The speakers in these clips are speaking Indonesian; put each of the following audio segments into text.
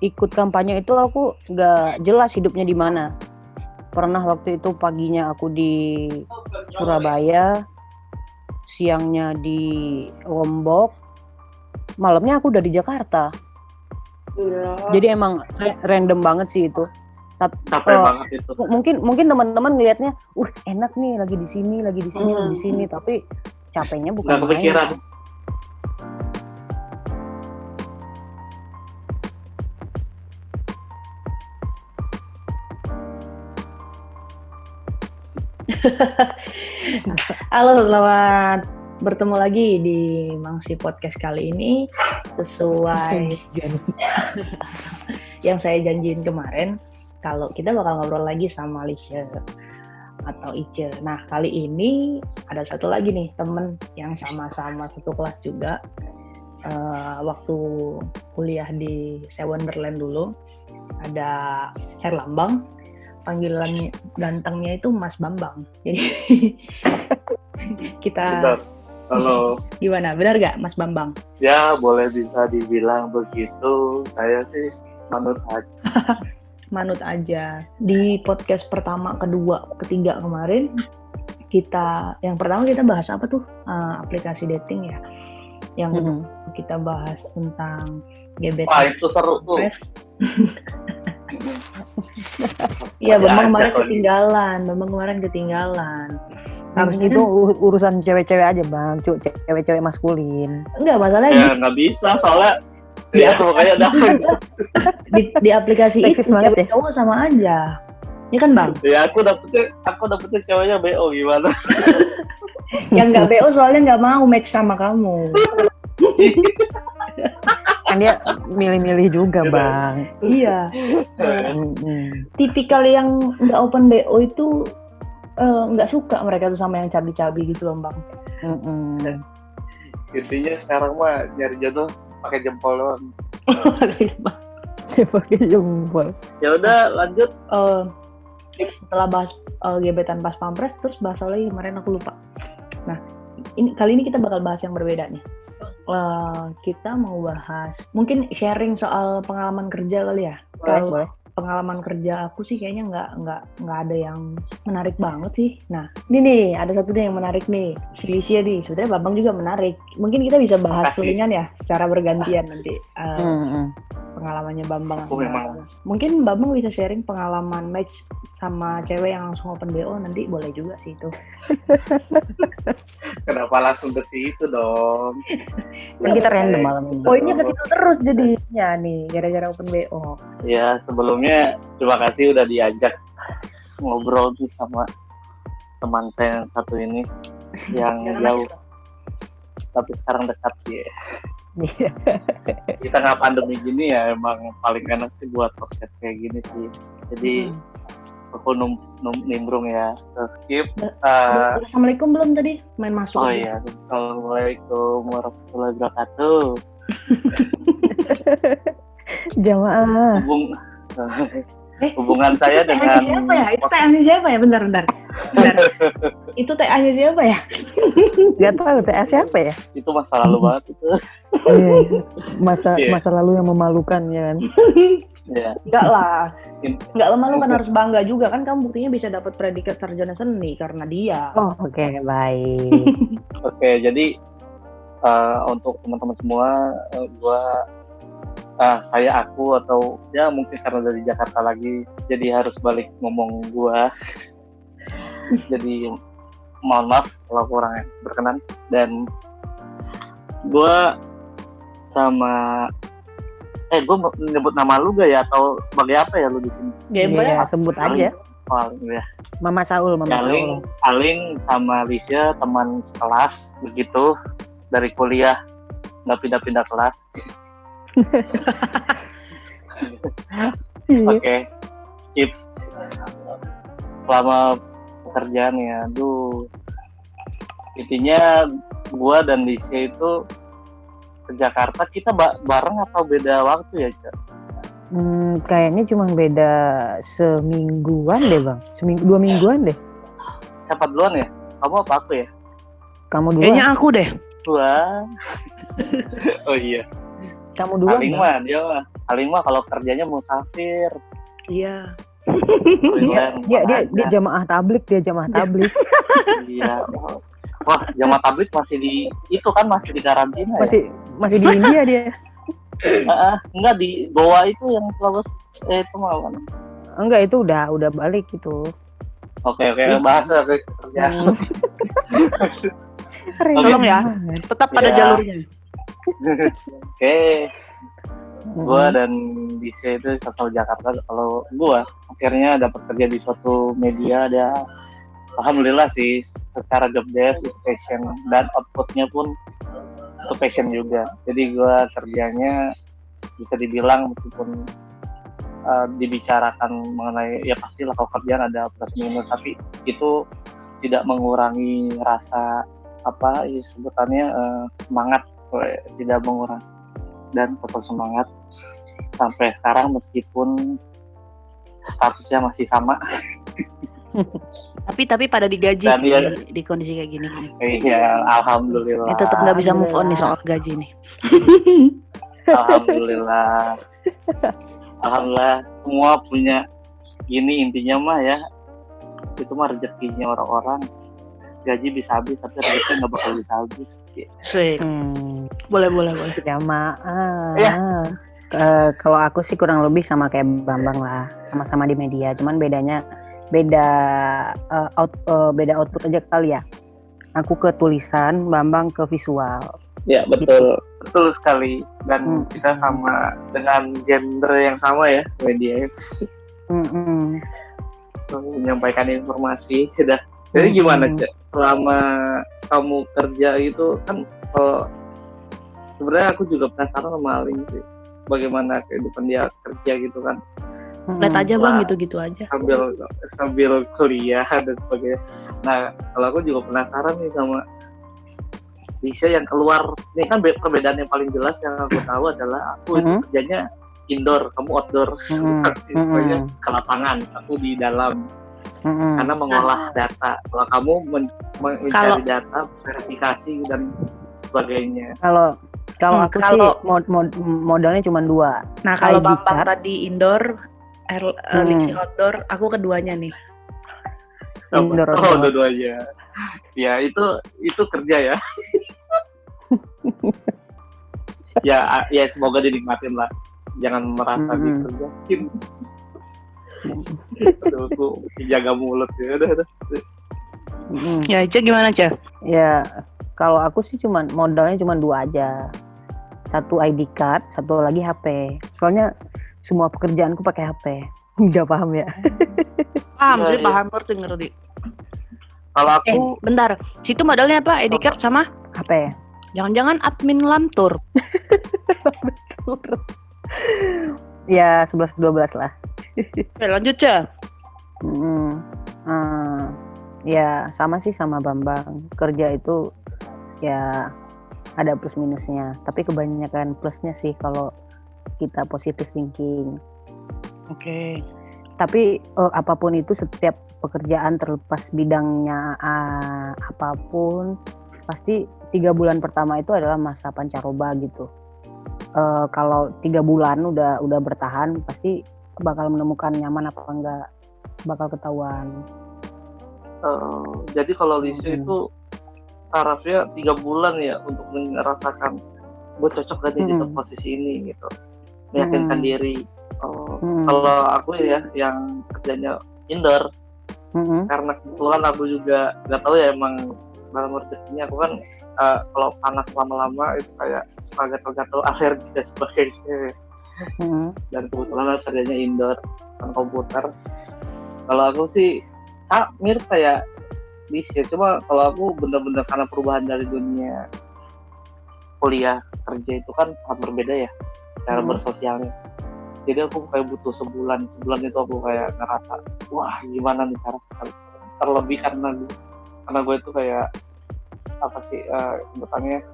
ikut kampanye itu aku nggak jelas hidupnya di mana. Pernah waktu itu paginya aku di Surabaya, siangnya di Lombok, malamnya aku udah di Jakarta. Iya. Jadi emang random banget sih itu. Capek banget itu. Mungkin teman-teman ngelihatnya, enak nih lagi di sini, lagi di sini, tapi capeknya bukan Nggak kepikiran. main. Halo, selamat bertemu lagi di Mangsi Podcast kali ini. Sesuai yang saya janjiin kemarin, kalau kita bakal ngobrol lagi sama Lisha atau Ice. Nah, kali ini ada satu lagi nih temen yang sama-sama satu kelas juga. Waktu kuliah di Wonderland dulu, ada Herlambang. Panggilan gantengnya itu Mas Bambang. Jadi kita Benar. Halo. Gimana? Benar gak Mas Bambang? Ya, boleh bisa dibilang begitu. Saya sih manut aja. Manut aja. Di podcast pertama, kedua, ketiga kemarin yang pertama kita bahas apa tuh? Aplikasi dating ya. Yang kedua kita bahas tentang gebetan. Wah, itu seru tuh. Iya, Bambang kemarin ketinggalan. Harusnya itu urusan cewek-cewek aja, Bang. Cewek-cewek maskulin. Enggak, masalahnya Ya, nggak bisa, soalnya ya pokoknya di aplikasi itu cewek cowok sama aja. Ya kan, Bang? Ya, aku dapetnya ceweknya BO gimana? Yang nggak BO soalnya nggak mau match sama kamu. Kan dia milih-milih juga, Bang. Iya. Tipikal yang nggak open BO itu nggak suka mereka tuh sama yang cabi-cabi gitu loh, Bang. Intinya sekarang mah nyari jodoh pakai jempol doang. Pakai jempol. Ya udah, lanjut. Setelah bahas gebetan pas pampres, terus bahas lagi kemarin aku lupa. Nah, kali ini kita bakal bahas yang berbeda nih. Kita mau bahas mungkin sharing soal pengalaman kerja kali ya. Kalau pengalaman kerja aku sih kayaknya nggak ada yang menarik banget sih. Nah, ini nih ada satu nih yang menarik nih. Silisya nih, sebenarnya Bambang juga menarik. Mungkin kita bisa bahas selingan ya, secara bergantian nanti. Pengalamannya Bambang. Mungkin Bambang bisa sharing pengalaman match sama cewek yang langsung open BO, nanti boleh juga sih itu. Kenapa langsung ke situ dong? Kan kita random malam ini. Poinnya ke situ terus jadinya nih, gara-gara open BO. Ya, sebelumnya terima kasih udah diajak ngobrol tuh sama teman saya yang satu ini yang jauh. Tapi sekarang dekat sih ya. Di tengah pandemi gini ya emang paling enak sih buat podcast kayak gini sih. Jadi aku nimbrung ya. Skip. Assalamualaikum belum tadi? Main masuk. Oh iya. Assalamualaikum warahmatullahi wabarakatuh. Jamaah. Hubungan saya dengan siapa ya? Itu TA-nya siapa ya? Bentar. Itu TA-nya siapa ya? Gak tahu TA siapa ya? Itu masa lalu banget itu. Masa lalu yang memalukan ya kan? Ya. Enggak lah. Enggak memalukan, harus bangga juga kan, kamu buktinya bisa dapat predikat sarjana seni karena dia. Oh, oke, baik. Oke, jadi untuk teman-teman semua, aku atau ya mungkin karena dari Jakarta lagi, jadi harus balik ngomong gua. Jadi mohon maaf kalau kurang berkenan. Dan gua sama gua nyebut nama lu gak ya, atau sebagai apa ya lu di sini? Iya, sebut aja. Ya. Mama Saul. Aling sama Lisha teman sekelas begitu dari kuliah, nggak pindah-pindah kelas. Oke. Skip. Selama pekerjaan ya, intinya gua dan Lisha itu ke Jakarta, kita bareng atau beda waktu ya, Cak? Kayaknya cuma beda semingguan deh, Bang. 2 mingguan deh. Siapa duluan ya? Kamu apa aku ya? Kamu duluan. Kayaknya aku deh. Wah. Oh iya. Kamu duluan Aling nggak? mah dia mah. Aling mah kalau kerjanya musafir. Iya. Dia jamaah tablik, Iya. Wah, jamaah tablik masih di karantina masih di India dia. Enggak di Goa itu yang Sulawesi itu malah. Enggak, itu udah balik itu. Oke, bahasa kerjaan. Tolong ya, tetap pada jalurnya. Oke. Gua dan Disha itu asal Jakarta. Kalau gua akhirnya dapat kerja di suatu media, alhamdulillah sih secara job desk itu passion dan outputnya pun itu passion juga. Jadi gua kerjanya bisa dibilang meskipun dibicarakan mengenai ya pastilah kalau kerjaan ada plus minus, tapi itu tidak mengurangi rasa sebutannya semangat, tidak mengurangi dan tetap semangat sampai sekarang meskipun statusnya masih sama. Tapi pada digaji di kondisi kayak gini. Iya, alhamdulillah. Tetap nggak bisa move on nih soal gaji nih. Alhamdulillah. Alhamdulillah semua punya gini intinya mah ya. Itu mah rezekinya orang-orang. Gaji bisa habis tapi rezeki nggak bakal bisa habis. Sih. Boleh. Jamaah. Ya. Kalau aku sih kurang lebih sama kayak Bambang lah, sama-sama di media, cuman beda output aja kali ya. Aku ke tulisan, Bambang ke visual. Ya betul sekali, dan kita sama dengan gender yang sama ya, media menyampaikan informasi. Jadi gimana Cak, selama kamu kerja itu kan sebenarnya aku juga penasaran sama Aling sih, bagaimana kehidupan dia kerja gitu kan. Lihat aja Bang, gitu-gitu aja. Sambil kuliah dan sebagainya. Nah, kalau aku juga penasaran nih sama Disha yang keluar. Ini kan perbedaan yang paling jelas yang aku tahu adalah aku itu kerjanya indoor, kamu outdoor. Pokoknya ke lapangan, aku di dalam. Karena mengolah data. Kalau kamu mencari data, verifikasi dan sebagainya. Kalau aku sih modalnya cuma 2. Nah, kalau Bambang tadi indoor, Liki outdoor, aku keduanya nih. Indoor. Dua-duanya. Ya itu kerja ya. ya semoga dinikmatin lah. Jangan merasa dikerjain. Aku jaga mulut ya udah. Ya aja gimana Cah? Ya kalau aku sih modalnya cuma 2 aja. Satu ID card, satu lagi HP. Soalnya semua pekerjaanku pakai HP. Nggak paham ya? Paham sih, paham, ngerti. Kalau aku bentar, situ modalnya apa? ID card sama HP. Jangan-jangan admin lamtur. Ya 11-12 lah. Lanjut Cah. Ya sama sih sama Bambang. Kerja itu ya ada plus minusnya, tapi kebanyakan plusnya sih kalau kita positive thinking. Oke. Tapi apapun itu, setiap pekerjaan terlepas bidangnya apapun, pasti 3 bulan pertama itu adalah masa pancaroba gitu. Kalau 3 bulan udah bertahan, pasti bakal menemukan nyaman apa enggak, bakal ketahuan. Jadi kalau Disha itu tarafnya 3 bulan ya untuk merasakan gue cocok gak di posisi ini gitu, meyakinkan diri. Kalau aku ya yang kerjanya indoor, karena kebetulan aku juga nggak tahu ya emang dalam rezekinya aku kan kalau panas lama-lama itu kayak suka gatal-gatal, alergi dan sebagainya. Dan kebetulan aku kerjanya indoor dengan komputer. Kalau aku sih mirip kayak Disha, cuma kalau aku bener-bener karena perubahan dari dunia kuliah kerja itu kan sangat berbeda ya cara bersosialnya. Jadi aku kayak butuh sebulan itu aku kayak ngerasa wah gimana nih cara, terlebih karena gue itu kayak sebutannya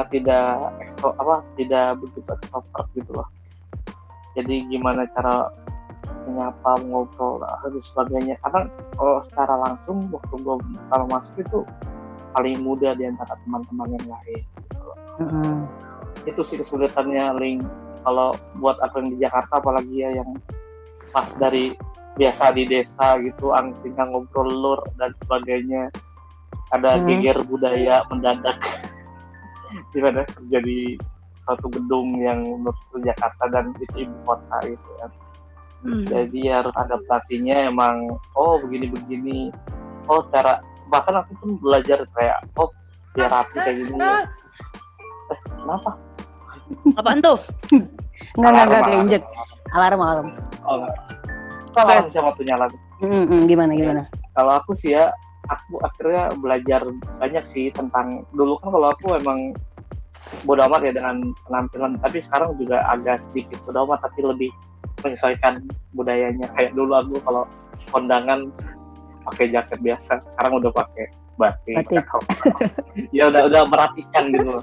tidak begitu extrovert gitu loh. Jadi gimana cara menyapa, ngobrol dan sebagainya, karena kalau secara langsung waktu gue pertama masuk itu paling muda di antara teman-teman yang lain gitu loh. itu sih kesulitannya link kalau buat aku yang di Jakarta, apalagi ya yang pas dari biasa di desa gitu, tinggal ngobrol lur dan sebagainya, ada geger budaya mendadak gimana kerja di suatu gedung yang menurut Jakarta dan itu ibu kota gitu kan. Jadi harus adaptasinya emang, oh begini, oh cara, bahkan aku pun belajar kayak, oh biar rapi kayak gini ya. Kenapa? Apaan tuh? Enggak keinjek. Alarm. Oh, alarm siapa tuh nyala? Gimana? Kalau aku sih ya, aku akhirnya belajar banyak sih tentang, dulu kan kalau aku emang bodo amat ya dengan penampilan, tapi sekarang juga agak sedikit bodo amat, tapi lebih menyesuaikan budayanya. Kayak dulu aku kalau kondangan pakai jaket biasa, sekarang udah pakai batik. Ya udah merapikan gitu.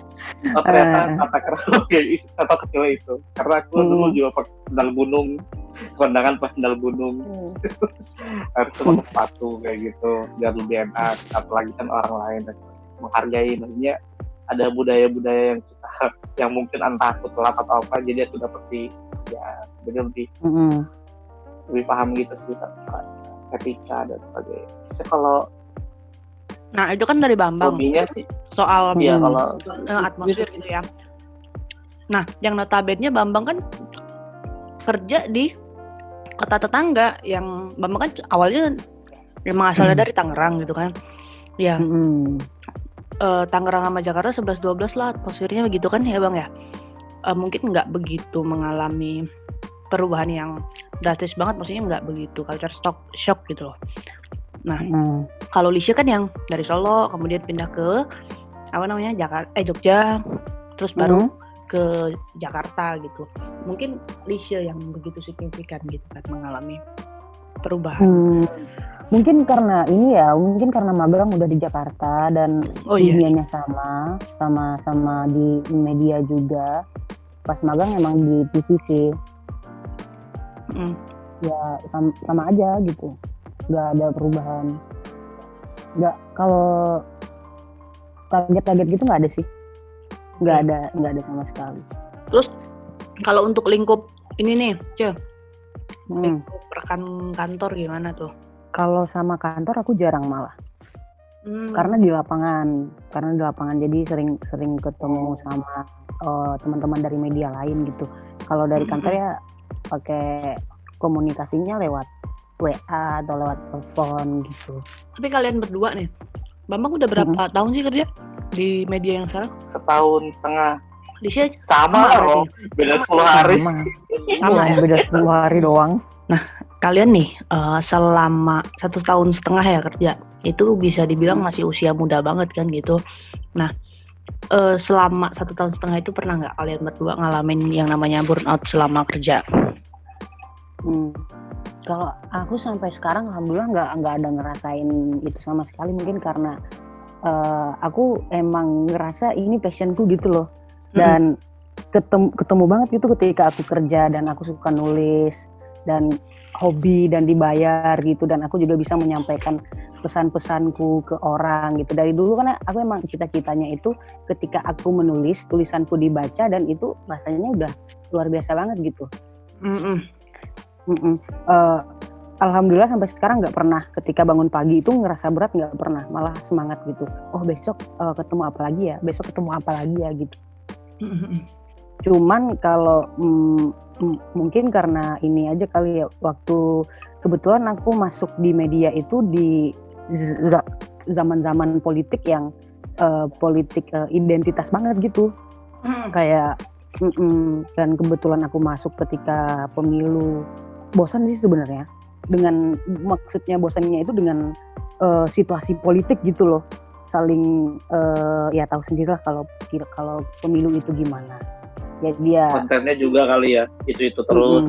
Oh, ternyata kata kecil itu. Karena aku dulu juga pakai sandal gunung, kondangan pas sandal gunung. Harus pakai sepatu kayak gitu biar lebih enak. Apalagi kan orang lain menghargai, maksudnya ada budaya-budaya yang mungkin entah aku telat atau apa, jadi aku dapat jadi lebih paham gitu sih etika dan sebagainya. Kalau itu kan dari Bambang sih soal kalau atmosfer gitu ya. Nah, yang notabene Bambang kan kerja di kota tetangga, yang Bambang kan awalnya memang asalnya dari Tangerang gitu kan. Ya. Tangerang sama Jakarta 11-12 lah atmosfernya begitu kan ya Bang ya. Mungkin nggak begitu mengalami perubahan yang drastis banget, maksudnya nggak begitu culture shock gitu loh. Nah, kalau Lisha kan yang dari Solo kemudian pindah ke Jogja, terus baru ke Jakarta gitu. Mungkin Lisha yang begitu signifikan gitu kan mengalami perubahan. Mungkin karena magang udah di Jakarta dan dunianya sama di media juga. Pas magang emang di TV sih. Ya sama aja gitu. Nggak ada perubahan. Kalau kaget gitu nggak ada sih. Nggak ada sama sekali. Terus kalau untuk lingkup ini nih, lingkup rekan kantor gimana tuh? Kalau sama kantor aku jarang malah. Karena di lapangan jadi sering ketemu sama teman-teman dari media lain gitu. Kalau dari kantor ya pakai komunikasinya lewat WA atau lewat telepon gitu. Tapi kalian berdua nih, Bambang udah berapa tahun sih kerja di media yang sekarang? Setahun setengah. Lisha sama loh, beda 10 hari. Sama ya, beda 10 hari doang. Nah, kalian nih selama 1 tahun setengah ya kerja, itu bisa dibilang masih usia muda banget kan gitu. Nah, selama 1 tahun setengah itu pernah nggak kalian berdua ngalamin yang namanya burnout selama kerja? Kalau aku sampai sekarang alhamdulillah nggak ada ngerasain itu sama sekali, mungkin karena aku emang ngerasa ini passionku gitu loh. Dan ketemu banget gitu ketika aku kerja dan aku suka nulis dan hobi dan dibayar gitu, dan aku juga bisa menyampaikan pesan-pesanku ke orang gitu. Dari dulu kan aku emang cita-citanya itu ketika aku menulis, tulisanku dibaca dan itu rasanya udah luar biasa banget gitu. Alhamdulillah sampai sekarang nggak pernah ketika bangun pagi itu ngerasa berat, nggak pernah, malah semangat gitu. Oh besok ketemu apa lagi ya, besok ketemu apa lagi ya gitu. Cuman kalau mungkin karena ini aja kali ya, waktu kebetulan aku masuk di media itu di zaman-zaman politik yang politik identitas banget gitu. Kayak dan kebetulan aku masuk ketika pemilu. Bosan sih sebenarnya, maksudnya bosannya itu dengan situasi politik gitu loh. Saling ya tahu sendirilah kalau pemilu itu gimana. Jadi ya kontennya juga kali ya itu terus.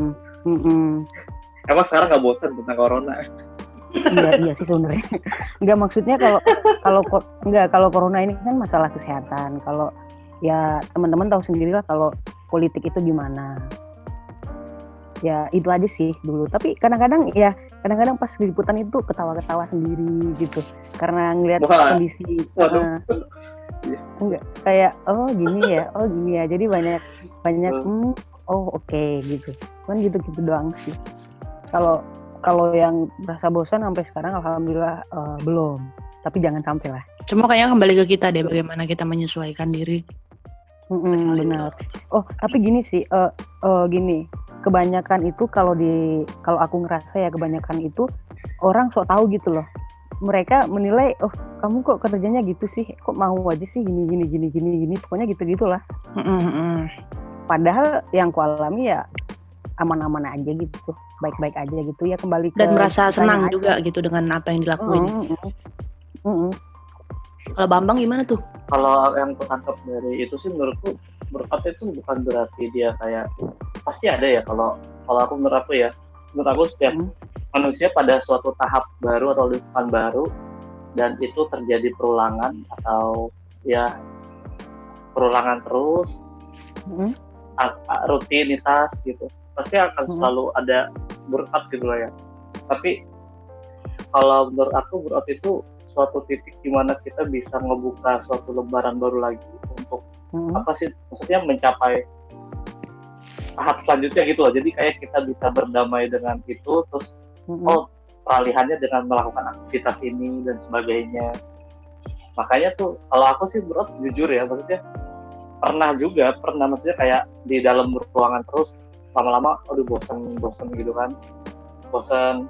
Emang sekarang nggak bosan tentang corona? Iya sih sebenarnya. Enggak, maksudnya kalau corona ini kan masalah kesehatan. Kalau ya teman-teman tahu sendirilah kalau politik itu gimana. Ya itu aja sih dulu. Tapi kadang-kadang pas liputan itu ketawa-ketawa sendiri gitu karena ngelihat kondisi enggak kayak oh gini ya jadi banyak oke gitu kan gitu doang sih. Kalau yang merasa bosan sampai sekarang alhamdulillah belum, tapi jangan sampai lah. Cuma kayaknya kembali ke kita deh, bagaimana kita menyesuaikan diri. Benar. Oh tapi gini sih, gini kebanyakan itu kalau aku ngerasa ya kebanyakan itu orang sok tahu gitu loh. Mereka menilai, oh kamu kok kerjanya gitu sih, kok mau aja sih gini, pokoknya gitu-gitulah. Padahal yang ku alami ya aman-aman aja gitu, baik-baik aja gitu ya, kembali ke dan merasa senang aja. juga gitu dengan apa yang dilakuin. Kalau Bambang gimana tuh? Kalau yang aku tangkap dari itu sih menurutku berkat itu bukan berarti dia kayak pasti ada ya kalau aku menurut aku setiap manusia pada suatu tahap baru atau lingkungan baru dan itu terjadi perulangan atau ya perulangan terus rutinitas gitu pasti akan selalu ada berkat gitu lah ya. Tapi kalau menurut aku berkat itu suatu titik di mana kita bisa ngebuka suatu lembaran baru lagi untuk apa sih maksudnya mencapai tahap selanjutnya gitu loh. Jadi kayak kita bisa berdamai dengan itu terus peralihannya dengan melakukan aktivitas ini dan sebagainya. Makanya tuh kalau aku sih berat jujur ya maksudnya pernah maksudnya kayak di dalam ruangan terus lama-lama aduh bosan gitu kan. Bosan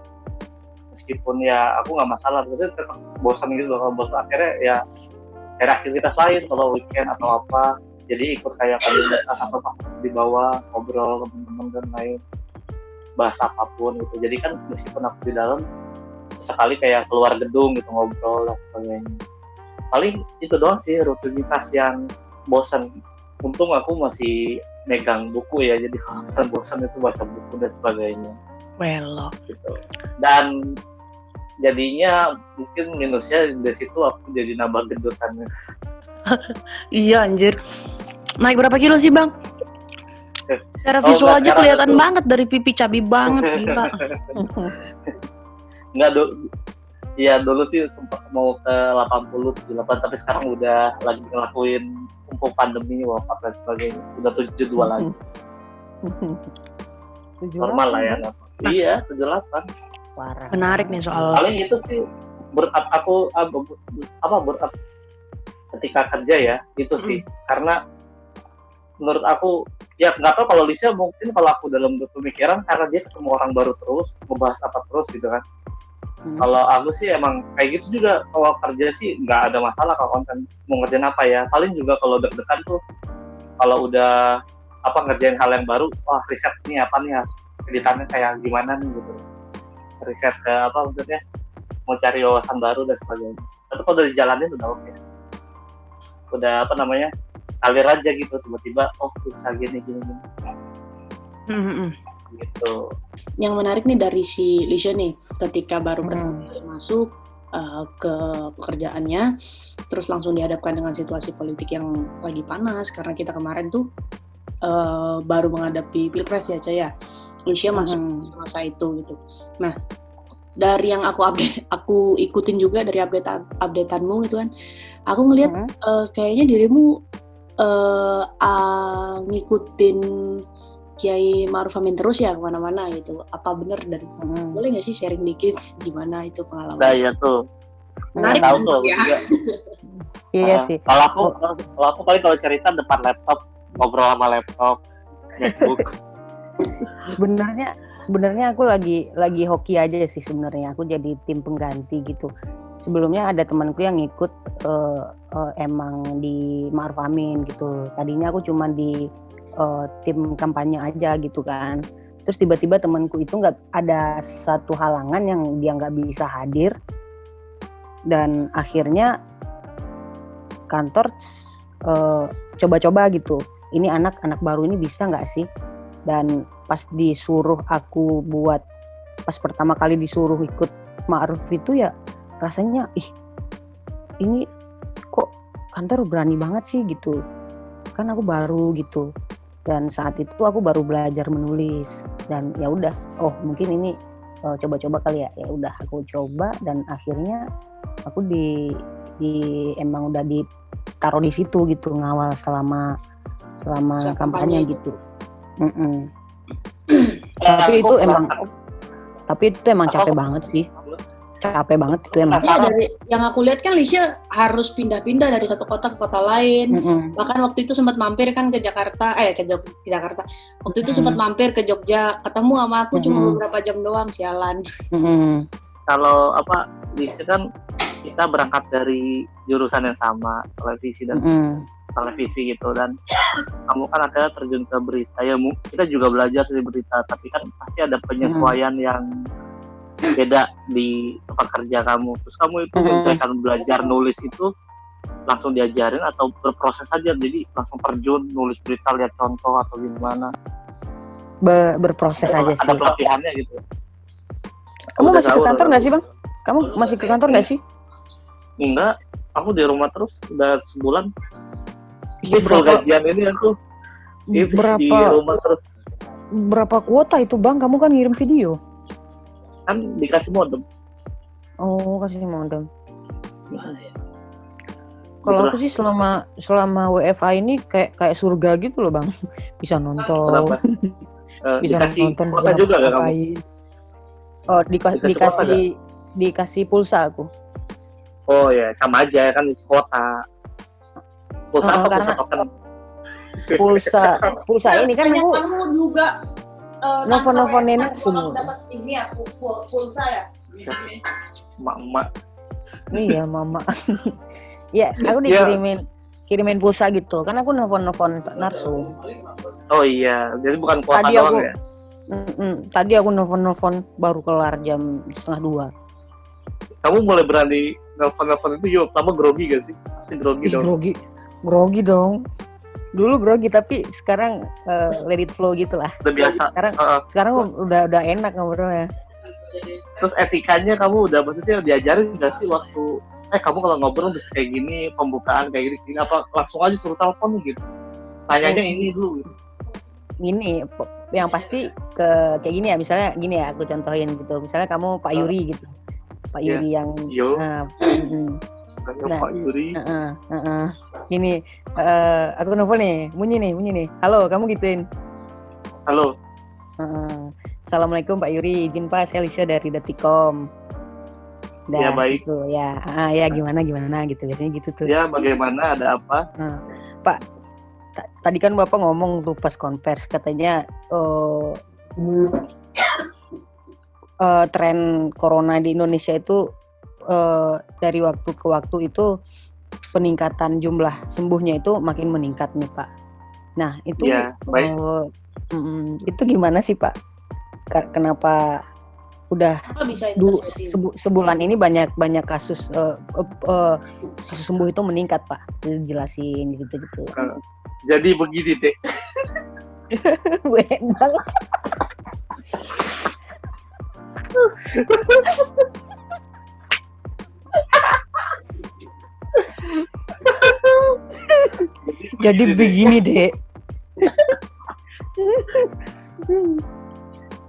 meskipun ya aku nggak masalah maksudnya tetap bosan gitu loh. Kalau bosan akhirnya ya cari aktivitas lain kalau weekend atau apa. Jadi ikut kayak komunitas atau di bawah ngobrol teman-teman dan lain bahas apapun gitu. Jadi kan meskipun aku di dalam sekali kayak keluar gedung gitu ngobrol dan sebagainya. Paling itu doang sih rutinitas yang bosan. Untung aku masih megang buku ya, jadi kalau bosan itu baca buku dan sebagainya. Well, gitu. Dan jadinya mungkin minusnya dari situ aku jadi nambah gendutannya. Iya anjir. Naik berapa kilo sih Bang? Secara visual aja kelihatan banget dari pipi cabi banget gila. Enggak iya dulu sih sempat mau ke 80 78 tapi sekarang udah lagi ngelakuin mumpung pandemi wafat dan sebagainya udah 72 lagi. 78 normal lah ya iya 78 parah. Menarik nih soal paling itu sih berkat aku berkat ketika kerja ya itu sih karena menurut aku ya nggak tahu kalau Lisa mungkin kalau aku dalam pemikiran karena dia ketemu orang baru terus membahas apa terus gitu kan. Kalau aku sih emang kayak gitu juga kalau kerja sih nggak ada masalah kalau konten mau ngerjain apa ya paling juga kalau deg-degan tuh kalau udah ngerjain hal yang baru wah riset nih apa nih editannya kayak gimana nih gitu riset ke maksudnya mau cari wawasan baru dan sebagainya tapi kalau udah dijalanin udah oke. Udah alir aja gitu tiba-tiba bisa gini gitu. Yang menarik nih dari si Lisha nih ketika baru pertama kali masuk ke pekerjaannya terus langsung dihadapkan dengan situasi politik yang lagi panas karena kita kemarin tuh baru menghadapi pilpres ya Cah ya. Lisha masuk masa itu gitu. Nah dari yang aku ikutin juga dari updateanmu gitu kan aku ngelihat kayaknya dirimu ngikutin Kiai Ma'ruf Amin terus ya kemana-mana gitu. Apa bener dan boleh nggak sih sharing dikit gimana itu pengalaman? Nah iya tuh. Menarik tahu tuh ya. Iya sih. Kalau aku paling kalau cerita depan laptop ngobrol sama laptop, MacBook. Sebenarnya aku lagi hoki aja sih sebenarnya. Aku jadi tim pengganti gitu. Sebelumnya ada temanku yang ikut emang di Ma'ruf Amin gitu. Tadinya aku cuma di tim kampanye aja gitu kan. Terus tiba-tiba temanku itu nggak ada satu halangan yang dia nggak bisa hadir dan akhirnya kantor coba-coba gitu. Ini anak baru ini bisa nggak sih? Dan pas disuruh aku pas pertama kali disuruh ikut Ma'ruf itu ya rasanya ini kok kantor berani banget sih gitu. Kan aku baru gitu. Dan saat itu aku baru belajar menulis dan ya udah mungkin ini coba-coba kali ya udah aku coba dan akhirnya aku emang udah ditaruh di situ gitu, ngawal selama Masa kampanye kampanye. gitu. Tapi itu emang capek banget sih. Capek banget itu emang. Ya dari yang aku lihat kan Lisha harus pindah-pindah dari satu kota ke kota lain. Bahkan waktu itu sempat mampir kan ke Jakarta, ke Jakarta. Waktu itu sempat mampir ke Jogja, ketemu sama aku cuma beberapa jam doang, sialan. Kalau Lisha kan kita berangkat dari jurusan yang sama, televisi dan televisi gitu, dan kamu kan akhirnya terjun ke berita ya. Kita juga belajar di berita, tapi kan pasti ada penyesuaian yang beda di tempat kerja kamu. Terus kamu itu misalkan belajar nulis itu langsung diajarin atau berproses aja, jadi langsung terjun nulis berita, lihat contoh atau gimana? Berproses aja sih. Ada pelatihannya gitu. Kamu masih ke kantor nggak sih, Bang? Kamu masih ke kantor nggak sih? Enggak, aku di rumah terus udah sebulan. Berapa gajian ini aku di rumah terus. Berapa kuota itu, Bang? Kamu kan ngirim video. Kan dikasih modem. Oh, kasih modem. Kalau aku sih selama WFA ini kayak surga gitu loh, Bang. Bisa nonton. Bisa nonton kuota juga gak kamu? Oh, dikasih pulsa aku. Oh ya, sama aja kan, kuota. Pulsa apa karena token? Pulsa ini kan aku kamu juga nelfon-nelfonin semua. Dapat ini ya, pulsa ya. Mak. Iya, mama. Ya, aku kirimin pulsa gitu. Kan aku nelfon narsum. Oh iya, jadi bukan kuota doang ya. Tadi aku nelfon baru kelar jam 1:30. Kamu mulai berani nelfon itu pertama grogi gak sih? Pasti grogi dong. Grogi dong. Dulu grogi, tapi sekarang let it flow gitu lah. Udah biasa. Sekarang udah enak ngobrolnya. Terus etikanya kamu udah maksudnya diajarin nggak sih waktu kamu kalau ngobrol bisa kayak gini, pembukaan kayak gini, apa langsung aja suruh telepon gitu? Tanyanya ini dulu. Gini, yang pasti kayak gini ya, misalnya gini ya, aku contohin gitu. Misalnya kamu Pak Yuri gitu. Pak Yuri yang Pak Yuri. Gini, aku nelfon nih, bunyi nih. Halo, kamu gituin. Halo. Assalamualaikum Pak Yuri, izin Pak, saya Lisha dari Detikcom. Ya baik. Gitu, ya. Ya gimana gitu, biasanya gitu tuh. Ya bagaimana, ada apa? Pak, tadi kan Bapak ngomong tuh pas konvers, katanya tren corona di Indonesia itu dari waktu ke waktu itu peningkatan jumlah sembuhnya itu makin meningkat nih Pak. Nah itu itu gimana sih Pak? Kenapa udah sebulan ini banyak kasus sembuh itu meningkat Pak? Jelasin gitu. Jadi begini deh. Bang. Jadi begini Dek.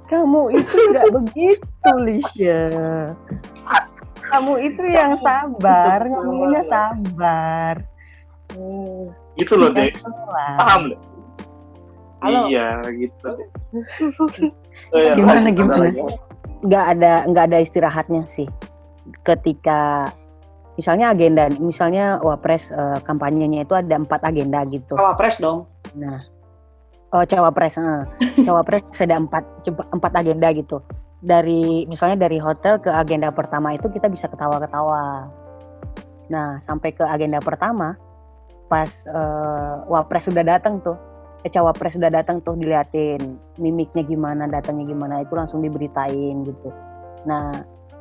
Kamu itu nggak begitu, Lisha. Kamu itu yang sabar, ngomongnya sabar. Gitu loh Dek. Paham deh. Halo. Iya gitu. Gimana? Nggak ada istirahatnya sih. Ketika misalnya Wapres kampanyenya itu ada 4 agenda gitu. Wapres dong. Nah, Cawapres ada 4 agenda gitu. Misalnya dari hotel ke agenda pertama itu kita bisa ketawa-ketawa. Nah, sampai ke agenda pertama, pas Wapres sudah datang tuh, Cawapres sudah datang tuh, diliatin mimiknya gimana, datanya gimana, itu langsung diberitain gitu. Nah,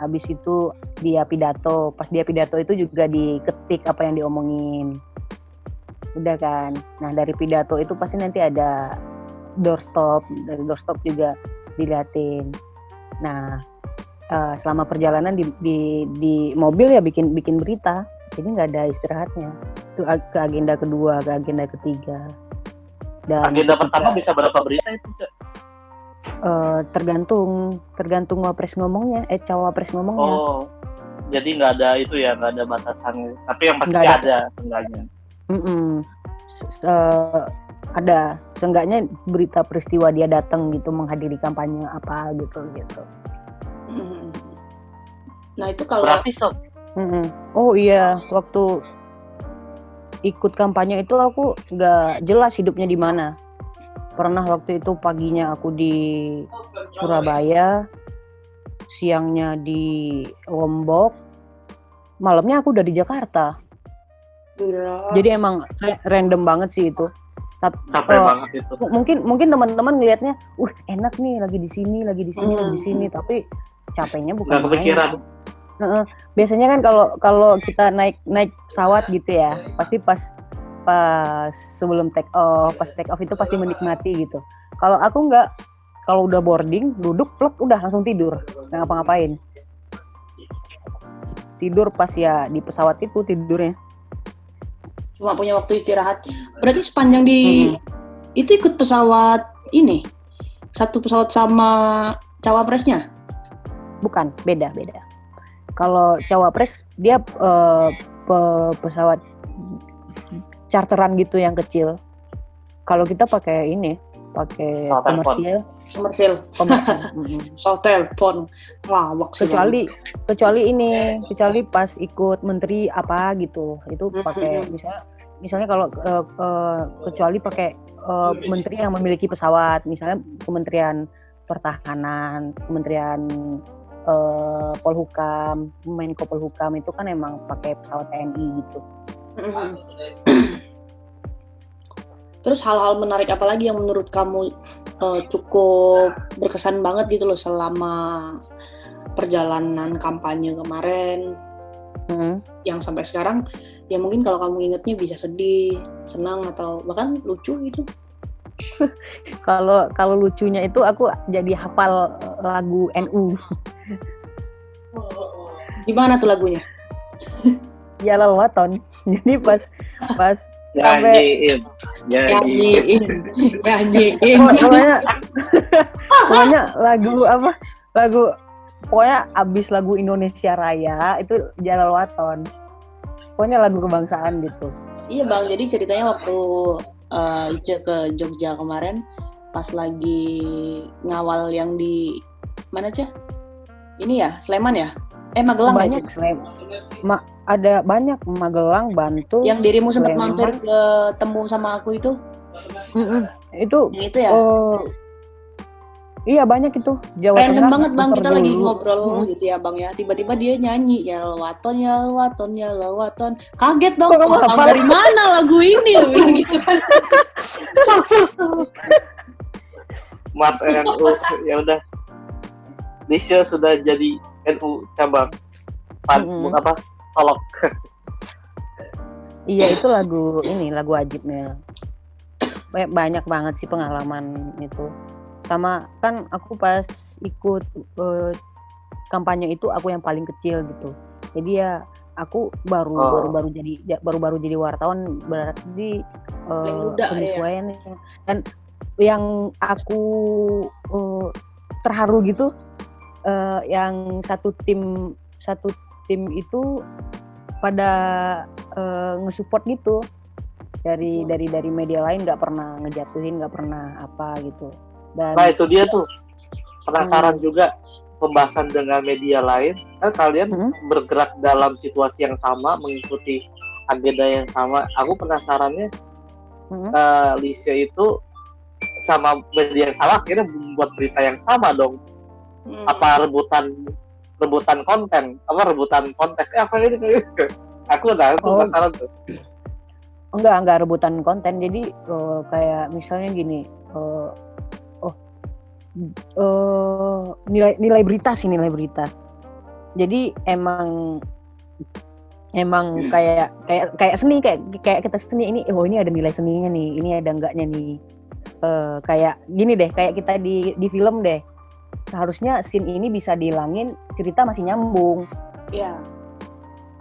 habis itu dia pidato, pas dia pidato itu juga diketik apa yang diomongin. Udah kan. Nah, dari pidato itu pasti nanti ada doorstop, dari doorstop juga diliatin. Nah, selama perjalanan di mobil ya bikin berita. Jadi nggak ada istirahatnya. Itu ke agenda kedua, ke agenda ketiga. Dan agenda pertama bisa berapa berita itu, Cak? Tergantung Wapres ngomongnya, Cawapres ngomongnya. Oh, jadi nggak ada itu ya, nggak ada batasan. Tapi yang pasti ada seenggaknya. Mm-mm. Ada seenggaknya berita peristiwa dia datang gitu menghadiri kampanye apa gitu. Mm. Nah itu kalau Berarti sob, Oh iya, waktu ikut kampanye itu aku nggak jelas hidupnya di mana. Pernah waktu itu paginya aku di Surabaya, siangnya di Lombok, malamnya aku udah di Jakarta. Jadi emang random banget sih itu. capek banget itu. Mungkin teman-teman ngelihatnya, enak nih lagi di sini, lagi di sini, tapi capeknya bukan Nggak kepikiran. main. Biasanya kan kalau kita naik pesawat gitu ya, pasti pas sebelum take off itu pasti menikmati gitu. Kalau aku nggak, kalau udah boarding, duduk plek udah langsung tidur, nggak ngapa-ngapain. Tidur pas ya di pesawat itu tidurnya. cuma punya waktu istirahat. Berarti sepanjang itu ikut pesawat ini, satu pesawat sama cawapresnya? Bukan, beda. Kalau cawapres dia pesawat charteran gitu yang kecil. Kalau kita pakai komersial. Soal telepon, lawak sih. Kecuali pas ikut menteri apa gitu, itu pakai misalnya kalau kecuali pakai menteri yang memiliki pesawat, misalnya Kementerian Pertahanan, Kementerian Polhukam, Menko Polhukam itu kan emang pakai pesawat TNI gitu. Terus hal-hal menarik apa lagi yang menurut kamu cukup berkesan banget gitu loh selama perjalanan kampanye kemarin, yang sampai sekarang ya mungkin kalau kamu ingetnya bisa sedih, senang atau bahkan lucu gitu. Kalau lucunya itu aku jadi hafal lagu NU. Gimana tuh lagunya? Ya Lalwaton. Jadi pas nyanyiin. Pokoknya pokoknya abis lagu Indonesia Raya itu Jalal Waton. Pokoknya lagu kebangsaan gitu. Iya Bang, jadi ceritanya waktu Ice ke Jogja kemarin pas lagi ngawal yang di mana Cah? Ini ya, Sleman ya? Magelang banyak ya? Ada banyak, Magelang, Bantul. Yang dirimu sempat mampir ke temu sama aku itu? Itu ya? Iya banyak itu. Jawa Random Tengah. Banget Bang, kita lagi ngobrol gitu ya Bang ya. Tiba-tiba dia nyanyi ya Lawaton. Kaget dong, tahu dari mana lagu ini ya bilang gitu kan. Mat NU ya udah. Lisha sudah jadi NU cabang. Solok. Iya itu lagu wajibnya. Banyak banget sih pengalaman itu. Sama kan aku pas ikut kampanye itu aku yang paling kecil gitu. Jadi ya aku baru jadi wartawan, berarti penyesuaian. Dan yang aku terharu gitu, yang satu tim itu pada nge-support gitu. Dari media lain nggak pernah ngejatuhin, nggak pernah apa gitu. Dan nah itu dia tuh penasaran juga pembahasan dengan media lain kan kalian bergerak dalam situasi yang sama, mengikuti agenda yang sama. Aku penasarannya Lisha itu sama media yang sama akhirnya membuat berita yang sama dong. Apa rebutan konten, rebutan konteks apa ini? Aku penasaran tuh. Enggak rebutan konten. Jadi kayak misalnya gini, nilai berita. Jadi emang kayak seni, kayak kita seni ini, ini ada nilai seninya nih, ini ada enggaknya nih. Kayak gini deh, kayak kita di film deh. Seharusnya scene ini bisa dihilangin, cerita masih nyambung. Iya.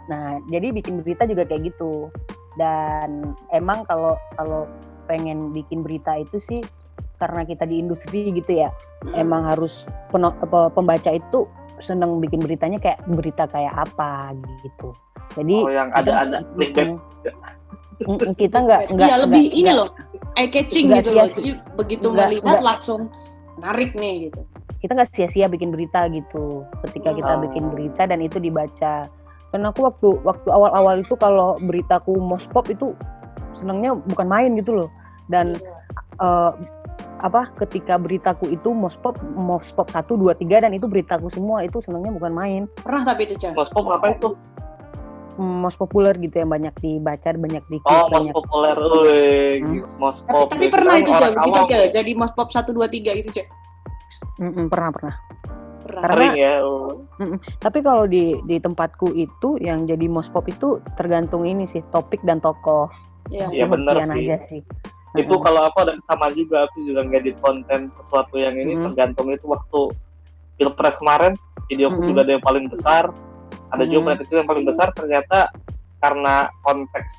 Nah, jadi bikin berita juga kayak gitu. Dan emang kalau pengen bikin berita itu sih karena kita di industri gitu ya, emang harus pembaca itu seneng bikin beritanya kayak berita kayak apa gitu. Jadi yang ada clickbait. Kita nggak Iya, lebih ini loh, eye catching nggak gitu loh. sia-sia. Jadi begitu Nggak- melihat nggak- langsung narik nih gitu. kita nggak sia-sia bikin berita gitu ketika kita Oh. bikin berita dan itu dibaca. Dan aku waktu awal-awal itu kalau beritaku Mospop itu senangnya bukan main gitu loh. Dan ketika beritaku itu Mospop 1, 2, 3 dan itu beritaku semua, itu senangnya bukan main. Pernah tapi itu, Cah. Mospop apa itu? Most populer gitu yang banyak dibaca, banyak Oh, diklik, most banyak. populer. Mospop. Tapi pernah itu, Cah, Orang gitu, awam. Cah. Jadi Mospop 1, 2, 3 gitu, Cah. Pernah. Pernah. Sering ya. Tapi kalau di tempatku itu yang jadi Mospop itu tergantung ini sih, topik dan tokoh. Iya. Iya, bener Hokian sih. aja sih. Itu kalau aku ada sama juga, aku juga ngedit konten sesuatu yang ini tergantung itu waktu Pilpres kemarin, videoku juga ada yang paling besar, ada juga itu yang paling besar, ternyata karena konteks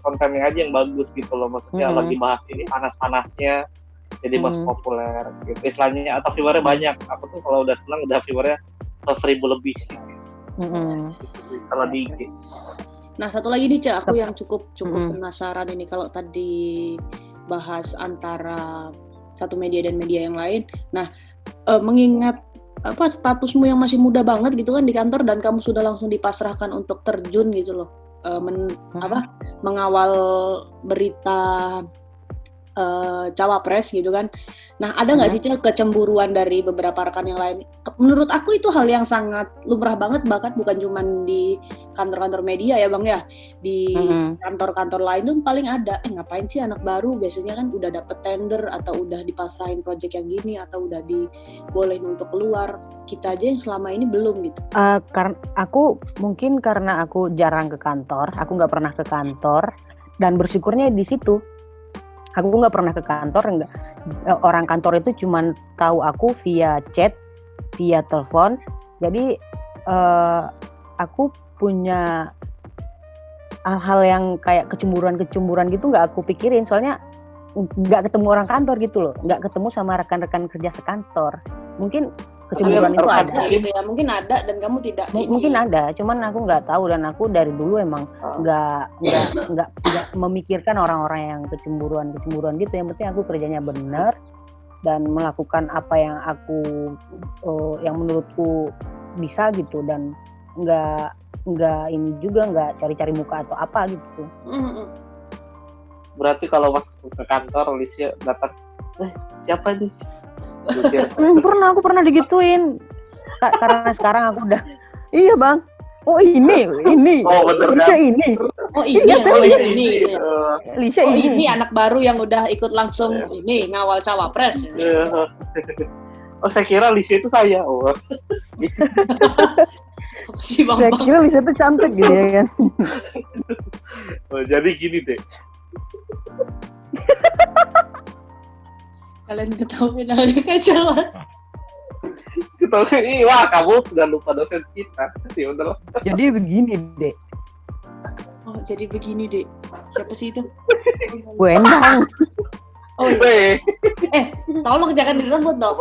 kontennya aja yang bagus gitu loh, maksudnya lagi bahas ini panas-panasnya, jadi most populer gitu. Istilahnya atau viewernya banyak, aku tuh kalau udah senang udah viewernya 100.000 lebih kalau di IG. Nah, satu lagi nih, Cak, aku yang cukup penasaran ini kalau tadi bahas antara satu media dan media yang lain. Nah, mengingat statusmu yang masih muda banget gitu kan di kantor dan kamu sudah langsung dipasrahkan untuk terjun gitu loh, mengawal berita cawapres gitu kan. Nah, ada nggak sih Cak kecemburuan dari beberapa rekan yang lain? Menurut aku itu hal yang sangat lumrah banget, bahkan bukan cuma di kantor-kantor media ya Bang ya. Di kantor-kantor lain tuh paling ada, ngapain sih anak baru, biasanya kan udah dapet tender atau udah dipasrahin project yang gini atau udah dibolehin untuk keluar. Kita aja yang selama ini belum gitu. Karena aku jarang ke kantor, aku nggak pernah ke kantor dan bersyukurnya di situ. Aku nggak pernah ke kantor, orang kantor itu cuma tahu aku via chat, via telepon. Jadi aku punya hal-hal yang kayak kecemburuan gitu nggak aku pikirin, soalnya nggak ketemu orang kantor gitu loh, nggak ketemu sama rekan-rekan kerja sekantor. Mungkin kecemburuan itu ada gitu ya, mungkin ada dan kamu tidak. Mungkin ada, cuman aku nggak tahu dan aku dari dulu emang nggak memikirkan orang-orang yang kecemburuan gitu. Yang penting aku kerjanya benar dan melakukan apa yang yang menurutku bisa gitu, dan nggak ini juga nggak cari-cari muka atau apa gitu. Berarti kalau waktu ke kantor Alicia datang, siapa nih? Aku pernah digituin. Karena sekarang aku udah, iya Bang. Oh ini. Oh bener Lisha kan? ini. Oh iya, ini. Lisha Oh ini. ini anak baru yang udah ikut langsung ini ngawal cawapres. Oh saya kira Lisha itu saya. Oh. Si Bang. Saya kira Lisha itu cantik gitu ya kan. Oh, jadi gini deh. Kalian ketahuin hal yang gak jelas. Wah kamu sudah lupa dosen kita. Ya udah. Jadi begini deh. Oh jadi begini deh. Siapa sih itu? Bu Endang. Oh iya. Tolong jangan disebut dong.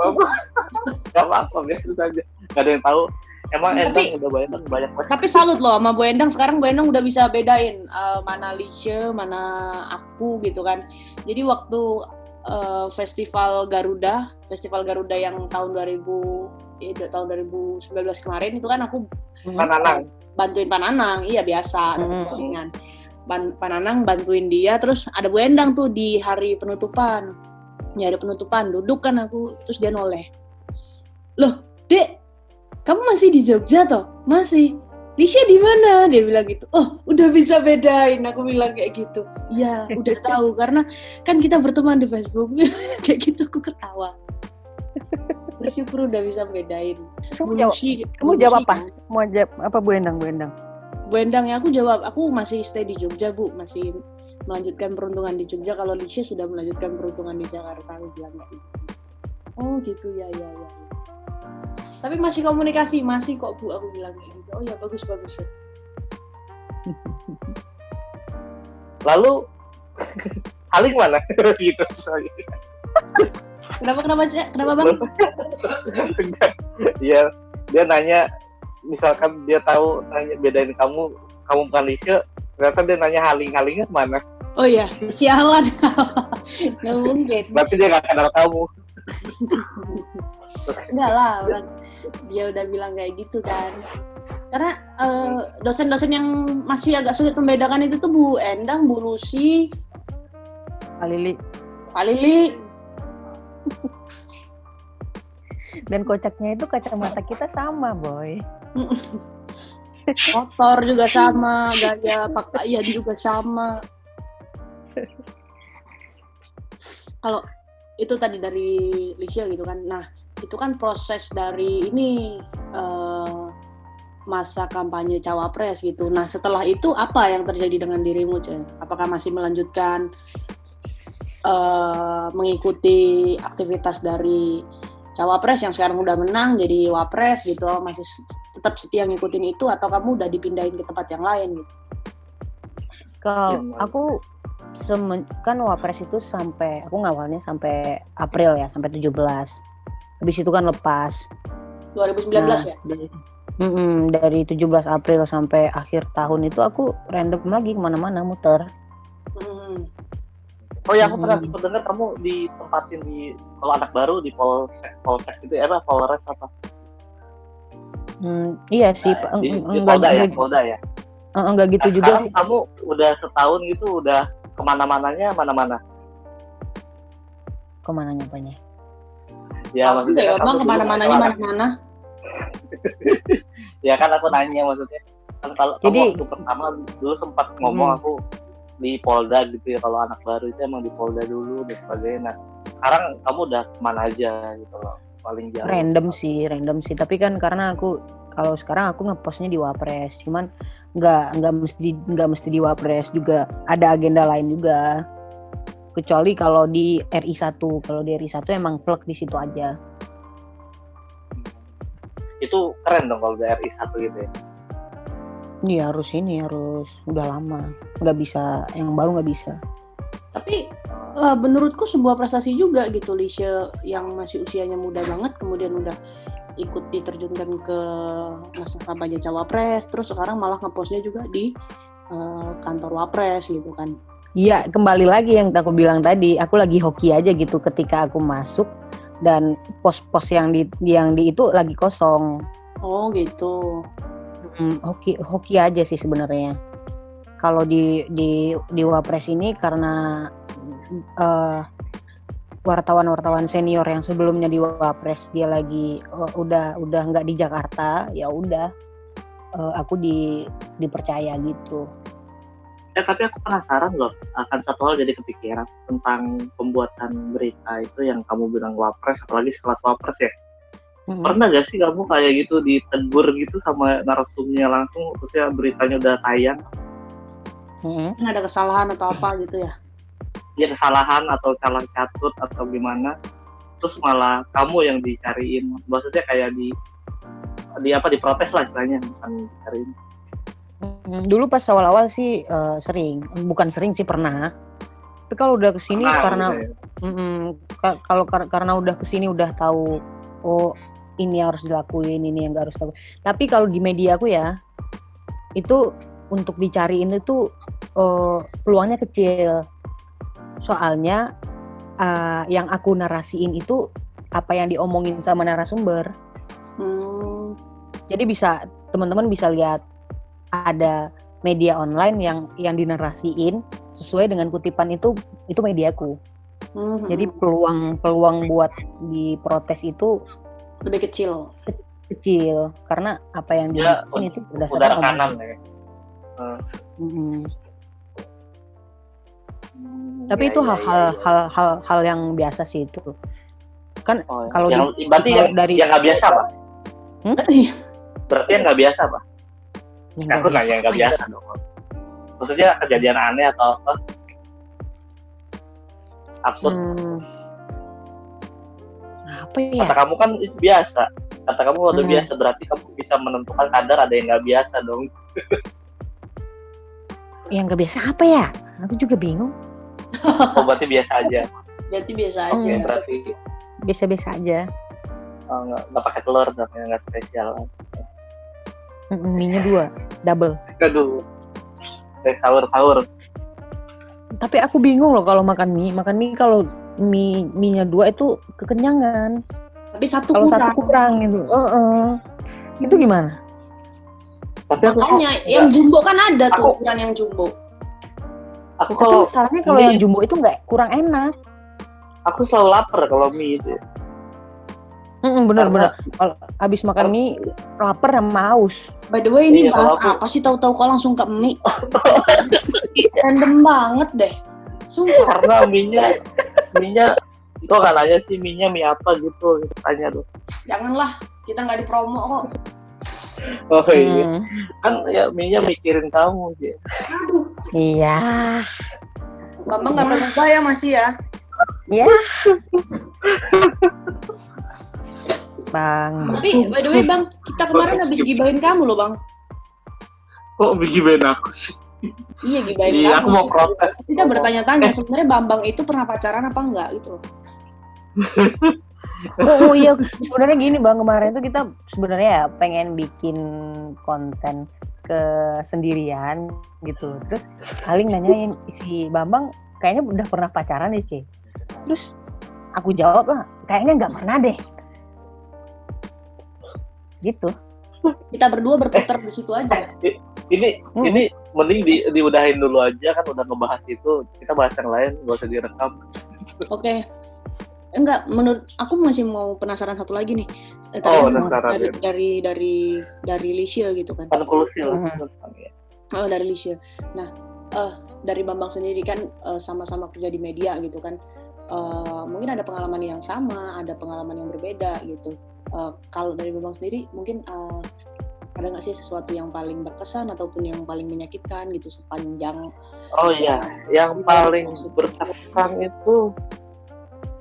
Gak apa-apa biasa saja. Gak ada yang tahu. Emang Endang udah banyak banget. Tapi salut loh sama Bu Endang. Sekarang Bu Endang udah bisa bedain mana Lisha, mana aku gitu kan. Jadi waktu Festival Garuda yang tahun 2019 kemarin itu kan aku bantuin Pananang, iya biasa, dengan Pananang bantuin dia, terus ada Bu Endang tuh di hari penutupan, duduk kan aku, terus dia noleh, loh Dek, kamu masih di Jogja toh? Masih. Lisha di mana? Dia bilang gitu. Oh, udah bisa bedain. Aku bilang kayak gitu. Iya, udah tahu karena kan kita berteman di Facebook. Kayak gitu aku ketawa. Bersyukur udah bisa bedain. Kamu jawab apa? Mau jawab apa Bu Endang? Bu Endang ya aku jawab. Aku masih stay di Jogja, Bu. Masih melanjutkan peruntungan di Jogja. Kalau Lisha sudah melanjutkan peruntungan di Jakarta. Aku bilang gitu. Oh gitu ya. Tapi masih komunikasi, masih kok Bu, aku bilang kayak gitu. Oh ya bagus. Lalu Haling mana? Gitu. Kenapa Bang? Dia nanya, misalkan dia tahu nanya bedain kamu bukan Lisha, Ternyata dia nanya haling-halingnya kemana? Oh iya, sialan. Nggak mungkin. Berarti dia nggak kenal kamu. Enggak lah, dia udah bilang kayak gitu kan. Karena dosen-dosen yang masih agak sulit membedakan itu tuh Bu Endang, Bu Lucy, Pak Lili. Pak Lili. Dan kocaknya itu kacamata kita sama, Boy. Motor juga sama, gaya pakaian juga sama. Kalau itu tadi dari Lisha gitu kan. Nah, itu kan proses dari ini masa kampanye cawapres gitu. Nah, setelah itu apa yang terjadi dengan dirimu, Ce? Apakah masih melanjutkan mengikuti aktivitas dari cawapres yang sekarang udah menang jadi wapres gitu, masih tetap setia ngikutin itu, atau kamu udah dipindahin ke tempat yang lain gitu? Kalau aku kan wapres itu sampai aku ngawalnya sampai April ya, sampai 17. Habis itu kan lepas. 2019 ya? Dari 17 April sampai akhir tahun itu aku random lagi kemana-mana muter. Oh ya, aku pernah dengar kamu ditempatin di, kalau anak baru di polsek gitu ya, Polres apa? Iya sih, di Polda ya. Enggak gitu juga sih. Kamu udah setahun gitu, udah kemana-mananya mana-mana? Kemananya apanya? Ya maksudnya kan kemana-mananya mana-mana. Ya kan aku nanya maksudnya. Kan kalau kamu waktu pertama dulu sempat ngomong aku di Polda gitu ya, kalau anak baru itu emang di Polda dulu dan sebagainya. Nah, sekarang kamu udah kemana aja gitu loh, paling jauh? Random sih. Tapi kan karena kalau sekarang aku ngepostnya di Wapres, cuman nggak mesti di Wapres juga, ada agenda lain juga. Kecuali kalau di RI1, emang plug di situ aja. Itu keren dong kalau di RI1 gitu ya. Iya harus udah lama, nggak bisa, yang baru nggak bisa. Tapi menurutku sebuah prestasi juga gitu, Lisha yang masih usianya muda banget kemudian udah ikut diterjunkan ke masa kampanye cawapres, terus sekarang malah ngepostnya juga di kantor wapres gitu kan. Iya, kembali lagi yang aku bilang tadi, aku lagi hoki aja gitu ketika aku masuk dan pos-pos yang di itu lagi kosong. Oh gitu. Hoki aja sih sebenarnya. Kalau di Wapres ini karena wartawan senior yang sebelumnya di Wapres dia lagi udah nggak di Jakarta, ya udah aku dipercaya gitu. Ya tapi aku penasaran loh, akan satu hal jadi kepikiran tentang pembuatan berita itu yang kamu bilang Wapres, apalagi sekelas Wapres ya. Pernah gak sih kamu kayak gitu ditegur gitu sama narasumnya langsung, terusnya beritanya udah tayang? Ada kesalahan atau apa gitu ya? Ya kesalahan atau salah catut atau gimana, terus malah kamu yang dicariin, maksudnya kayak diprotes lah istilahnya, bukan dicariin. Dulu pas awal-awal sih bukan sering sih, pernah. Tapi kalau udah kesini karena karena udah kesini udah tahu, oh ini harus dilakuin, ini yang gak harus dilakuin. Tapi kalau di media aku ya, itu untuk dicariin itu peluangnya kecil. Soalnya yang aku narasiin itu apa yang diomongin sama narasumber. Jadi teman-teman bisa lihat ada media online yang dinarasiin sesuai dengan kutipan itu mediaku. Jadi peluang buat diprotes itu lebih kecil karena apa yang dibikin itu berdasarkan udah rekanan ya. Tapi itu hal yang biasa sih itu kan. Kalau berarti yang nggak biasa Pak? Berarti yang nggak biasa Pak? Aku nanya yang nggak biasa dong. Maksudnya kejadian aneh atau apa? Absurd. Apa ya? Kata kamu kan itu biasa. Kata kamu udah biasa, berarti kamu bisa menentukan kadar ada yang nggak biasa dong. Yang nggak biasa apa ya? Aku juga bingung. Oh berarti biasa aja. Berarti biasa aja. Berarti biasa aja. Oh, nggak pakai telur dong, nggak spesial. Mie-nya 2, double. Aduh. sahur. Tapi aku bingung loh kalau makan mie. Makan mie kalau mie-nya 2 itu kekenyangan. Tapi satu Kalau kurang. satu kurang itu. Itu gimana? Tapi aku Makanya yang jumbo kan ada tuh ukuran yang jumbo. Aku Tapi kalau masalahnya kalau yang jumbo itu nggak kurang enak. aku selalu lapar kalau mie itu. Bener-bener. Kalau habis makan mie lapar sama haus. By the way, ini Iya, bahas kalau apa sih? Tahu-tahu kok langsung ke mie. Random banget deh. Sumpah. Karena mie-nya kok kan aja sih mie-nya mie apa gitu tanya tuh. Janganlah, kita nggak dipromo kok. Oh iya. Kan ya mie-nya mikirin kamu sih. Aduh, Iya. Bambang nggak berubah ya masih ya? Iya. Bang. Tapi by the way Bang, kita kemarin habis gibahin kamu loh Bang. Kok bikin aku sih? Iya gibahin Iya, kamu. aku mau protes. Kita bertanya-tanya sebenarnya Bambang itu pernah pacaran apa enggak gitu loh. Oh iya, sebenarnya gini Bang, kemarin tuh kita sebenarnya ya pengen bikin konten ke sendirian gitu. Terus paling nanyain si Bambang kayaknya udah pernah pacaran deh, Ce. Terus aku jawab lah, kayaknya nggak pernah deh. Gitu. Kita berdua berputar di situ aja. Ini mending diudahin dulu aja kan udah ngebahas itu. Kita bahas yang lain, gak usah direkam. Oke. Enggak, menurut aku masih mau penasaran satu lagi nih. Penasaran. Dari Lisha gitu kan. Konklusi lah. Oh, dari Lisha. Nah, dari Bambang sendiri kan sama-sama kerja di media gitu kan. Mungkin ada pengalaman yang sama, ada pengalaman yang berbeda gitu. Kalau dari Bambang sendiri mungkin ada nggak sih sesuatu yang paling berkesan ataupun yang paling menyakitkan gitu sepanjang Oh iya, yang paling berkesan itu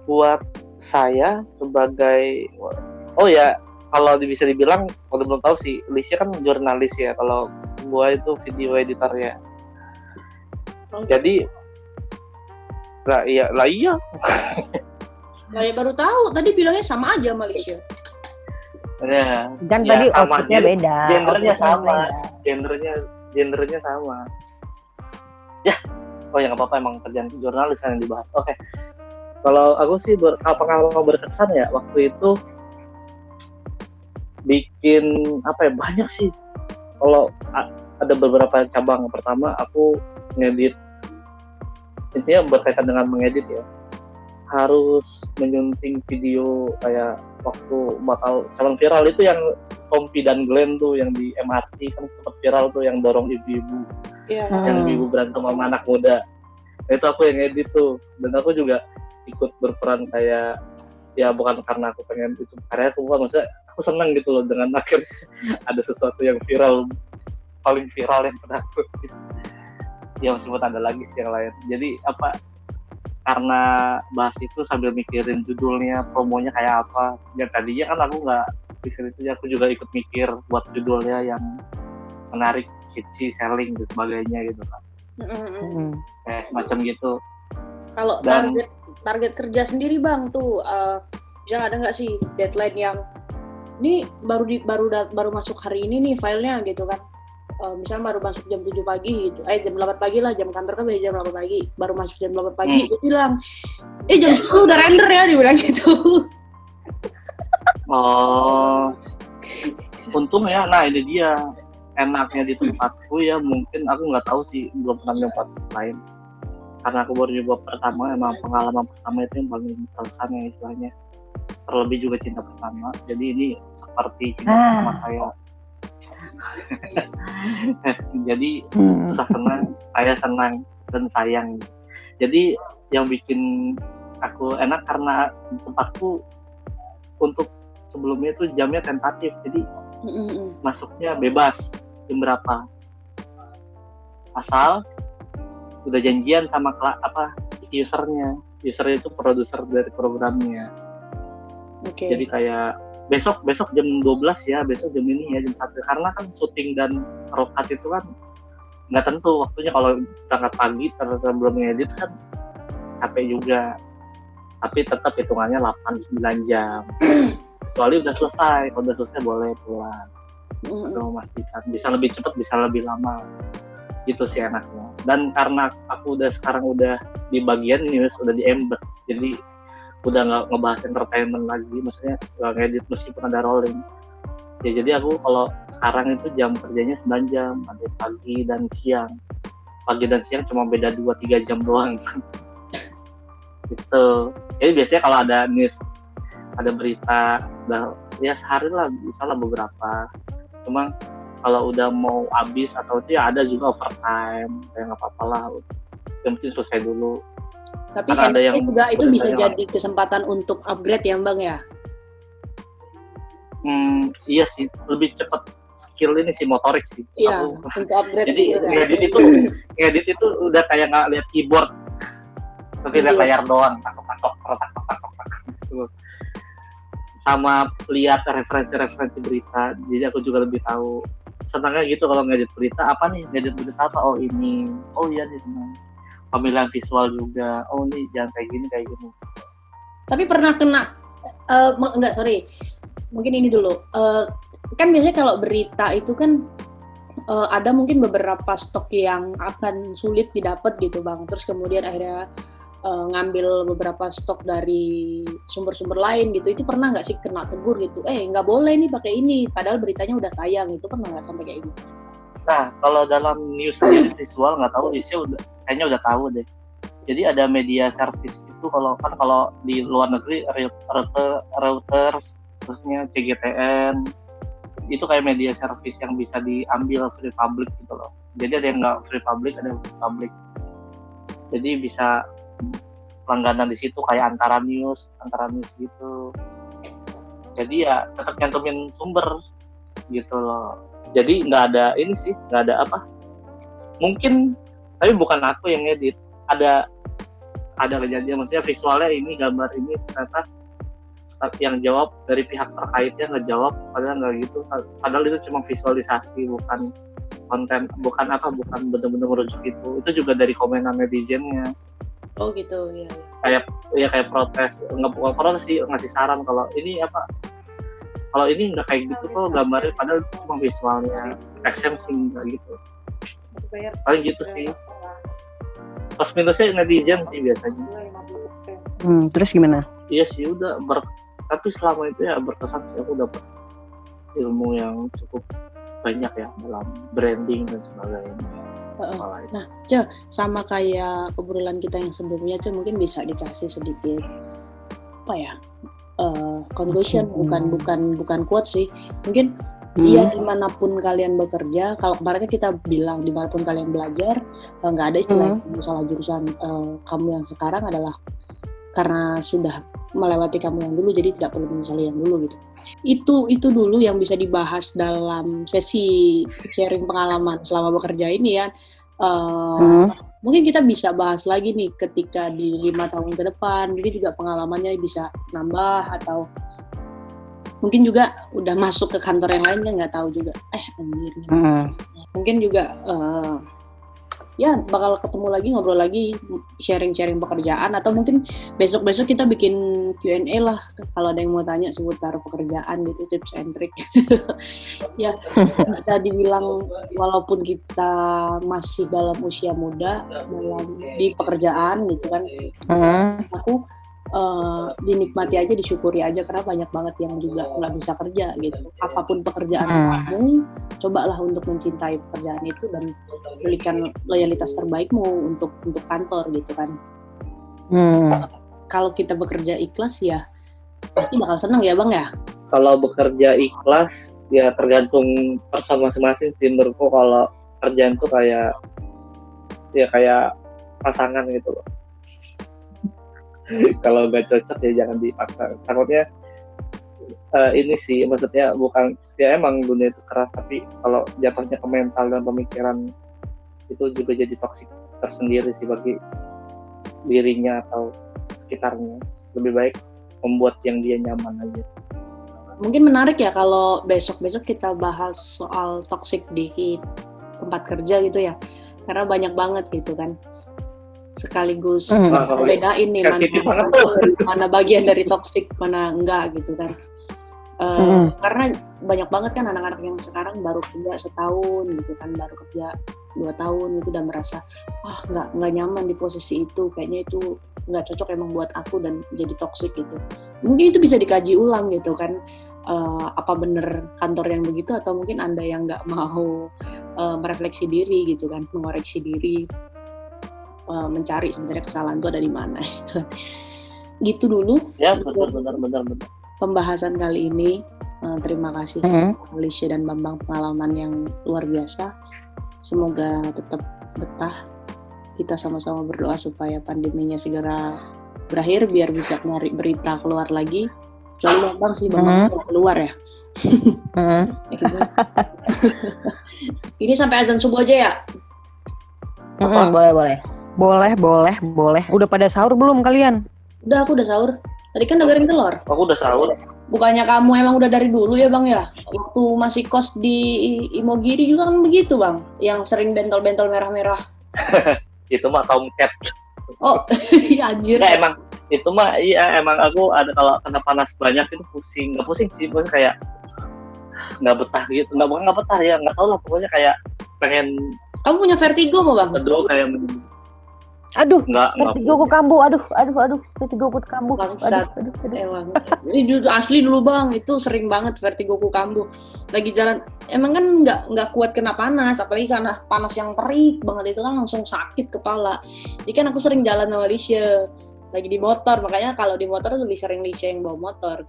buat saya sebagai kalau bisa dibilang kalau belum tahu sih Lisha kan jurnalis ya, kalau gua itu video editor ya. Jadi iya. Nah, ya baru tahu tadi bilangnya sama aja Malaysia. Ya, Kan ya, tadi sama, outputnya beda. gendernya sama, beda. gendernya sama. Ya, ya nggak apa-apa, emang kerjaan jurnalis yang dibahas. Oke. Kalau aku sih pengalaman berkesan ya waktu itu bikin banyak sih. Kalau ada beberapa cabang. Pertama aku ngedit, intinya berkaitan dengan mengedit ya. Harus menyunting video kayak waktu bakal viral itu yang Tompi dan Glenn tuh yang di MRT kan sempat viral tuh yang dorong ibu-ibu. Iya. Yang ibu berantem sama anak muda. Nah, itu aku yang edit tuh, dan aku juga ikut berperan kayak ya bukan karena aku pengen itu karya aku, bukan, maksudnya aku senang gitu loh dengan akhirnya ada sesuatu yang viral, paling viral yang pernah aku ya meskipun ada lagi sih yang lain. Jadi karena bahas itu sambil mikirin judulnya, promonya kayak apa. Yang tadinya kan aku nggak pikir itu, aku juga ikut mikir buat judulnya yang menarik, catchy, selling dan sebagainya gitu kan. Kayak semacam gitu. Kalau target kerja sendiri Bang tuh, misalnya ada nggak sih deadline yang ini baru masuk hari ini nih filenya gitu kan? Misalnya baru masuk jam 7 pagi gitu, jam 8 pagi lah, jam kantor kan jam 8 pagi, baru masuk jam 8 pagi, dia bilang, jam 10 udah render ya, dibilang gitu. Oh, untung ya, nah ini dia enaknya di tempatku ya, mungkin aku nggak tahu sih, belum pernah di tempat lain. Karena aku baru nyoba pertama, emang pengalaman pertama itu yang paling berkesan ya istilahnya. Terlebih juga cinta pertama, jadi ini seperti cinta pertama saya. Jadi saya senang dan sayang. Jadi yang bikin aku enak karena tempatku untuk sebelumnya itu jamnya tentatif, jadi masuknya bebas jam berapa, asal udah janjian sama usernya itu produser dari programnya. Okay. Jadi kayak besok jam 12 ya, besok jam ini ya, jam 1, karena kan syuting dan rokat itu kan nggak tentu waktunya. Kalau berangkat pagi terus belum ngedit kan capek juga, tapi tetap hitungannya 8-9 jam kecuali udah selesai. Kalau udah selesai boleh pulang. Itu memastikan bisa lebih cepat, bisa lebih lama. gitu sih enaknya. Dan karena aku sekarang udah di bagian news, udah di embed, jadi udah nggak ngebahas entertainment lagi, maksudnya nggak ngedit meskipun ada rolling ya. Jadi aku kalau sekarang itu jam kerjanya 9 jam, ada pagi dan siang. Pagi dan siang cuma beda 2-3 jam doang gitu. Jadi biasanya kalau ada news, ada berita, ya sehari lah bisa lah beberapa. Cuma kalau udah mau habis atau itu ya ada juga overtime, ya nggak apa-apa lah, yang penting selesai dulu. Tapi kan juga itu bisa jadi kesempatan untuk upgrade ya Bang ya? Iya sih, lebih cepat skill ini sih, motorik sih. Iya, untuk upgrade jadi skill. ngedit itu udah kayak nggak lihat keyboard, tapi lihat layar doang, tak. Sama lihat referensi berita, jadi aku juga lebih tahu. Senangnya gitu kalau ngedit berita, apa nih, ngedit berita apa, oh ini, oh iya nih senang. Pemilihan visual juga, oh nih jangan kayak gini. Tapi pernah kena, mungkin ini dulu, kan biasanya kalau berita itu kan ada mungkin beberapa stok yang akan sulit didapat gitu Bang, terus kemudian akhirnya ngambil beberapa stok dari sumber-sumber lain gitu. Itu pernah nggak sih kena tegur gitu, nggak boleh nih pakai ini, padahal beritanya udah tayang, itu pernah nggak sampai kayak gitu? Nah, kalau dalam news visual nggak tahu, isinya kayaknya udah tahu deh. Jadi ada media service itu, kalau di luar negeri Reuters, terusnya CGTN, itu kayak media service yang bisa diambil free public gitu loh. Jadi ada yang nggak free public, ada yang free public. Jadi bisa langganan di situ kayak antara news gitu. Jadi ya tetap nyantumin sumber gitu loh. Jadi nggak ada mungkin, tapi bukan aku yang ngedit, ada kejadian, maksudnya visualnya ini, gambar ini, ternyata yang jawab dari pihak terkaitnya ngejawab, padahal nggak gitu, padahal itu cuma visualisasi, bukan konten, bukan benar-benar merujuk itu juga dari komenan netizennya. Oh gitu, ya. Kayak protes, nggak protes sih, ngasih saran kalau ini nggak kayak gitu kok gambarnya, padahal itu cuma visualnya, teksnya sih nggak gitu. Paling gitu sih. Plus minusnya netizen sih biasanya. Terus gimana? Iya sih, udah tapi selama itu ya berkesan sih, aku dapat ilmu yang cukup banyak ya dalam branding dan sebagainya. Nah, sama kayak obrolan kita yang sebelumnya, mungkin bisa dikasih sedikit conclusion, bukan quote sih, mungkin ya dimanapun kalian bekerja, kalau kemarin kita bilang dimanapun kalian belajar, nggak ada istilah masalah jurusan kamu yang sekarang adalah karena sudah melewati kamu yang dulu, jadi tidak perlu menyesali yang dulu gitu. Itu dulu yang bisa dibahas dalam sesi sharing pengalaman selama bekerja ini ya. Mungkin kita bisa bahas lagi nih ketika di 5 tahun ke depan, mungkin juga pengalamannya bisa nambah, atau mungkin juga udah masuk ke kantor yang lainnya, nggak tahu juga. Mungkin juga ya bakal ketemu lagi, ngobrol lagi, sharing pekerjaan, atau mungkin besok kita bikin Q&A lah kalau ada yang mau tanya seputar pekerjaan gitu, tips and trick. Ya bisa dibilang walaupun kita masih dalam usia muda di pekerjaan gitu kan, aku dinikmati aja, disyukuri aja, karena banyak banget yang juga nggak bisa kerja gitu. Apapun pekerjaan kamu, cobalah untuk mencintai pekerjaan itu dan berikan loyalitas terbaikmu untuk kantor gitu kan. Kalau kita bekerja ikhlas ya pasti bakal senang ya Bang ya. Kalau bekerja ikhlas ya tergantung person masing-masing sih menurutku. Kalau kerjaan tuh kayak pasangan gitu loh. Kalau nggak cocok ya jangan dipaksa. Takutnya ini sih, maksudnya bukan ya emang dunia itu keras, tapi kalau jatuhnya ke mental dan pemikiran itu juga jadi toksik tersendiri sih bagi dirinya atau sekitarnya. Lebih baik membuat yang dia nyaman aja. Mungkin menarik ya kalau besok kita bahas soal toksik di tempat kerja gitu ya, karena banyak banget gitu kan. Sekaligus bedain nih mana bagian dari toksik, mana enggak gitu kan. Karena banyak banget kan anak-anak yang sekarang baru kerja setahun gitu kan, baru kerja 2 tahun itu udah merasa nggak nyaman di posisi itu, kayaknya itu nggak cocok emang buat aku dan jadi toksik gitu. Mungkin itu bisa dikaji ulang gitu kan, apa bener kantor yang begitu atau mungkin Anda yang nggak mau merefleksi diri gitu kan, mengoreksi diri, mencari sebenarnya kesalahan itu ada di mana. Gitu dulu. Ya benar. Pembahasan kali ini. Terima kasih Alicia dan Bambang, pengalaman yang luar biasa. Semoga tetap betah. Kita sama-sama berdoa supaya pandeminya segera berakhir biar bisa nyari berita keluar lagi. Kecuali Bambang sih, Bambang keluar ya. Gitu. Ini sampai azan subuh aja ya? Boleh. Udah pada sahur belum kalian? Udah, aku udah sahur. Tadi kan udah goreng telur. Aku udah sahur. Bukannya kamu emang udah dari dulu ya Bang ya? Waktu masih kos di Imogiri juga kan begitu Bang? Yang sering bentol-bentol merah-merah. Itu mah Tomcat. Oh, anjir. Ya emang itu mah iya, emang aku ada kalau kena panas banyak itu pusing. Nggak pusing sih, pokoknya kayak nggak betah gitu. Bukan nggak betah ya, nggak tahu lah, pokoknya kayak pengen. Kamu punya vertigo mau Bang? Aduh, kayak Aduh, nggak vertigo ku kambuh. Aduh, vertigo ku kambuh. Bangsat. Aduh. Emang. Ini asli dulu Bang, itu sering banget vertigo ku kambuh. Lagi jalan, emang kan nggak kuat kena panas, apalagi karena panas yang terik banget itu kan langsung sakit kepala. Jadi kan aku sering jalan sama Lisha, lagi di motor, makanya kalau di motor lebih sering Lisha yang bawa motor.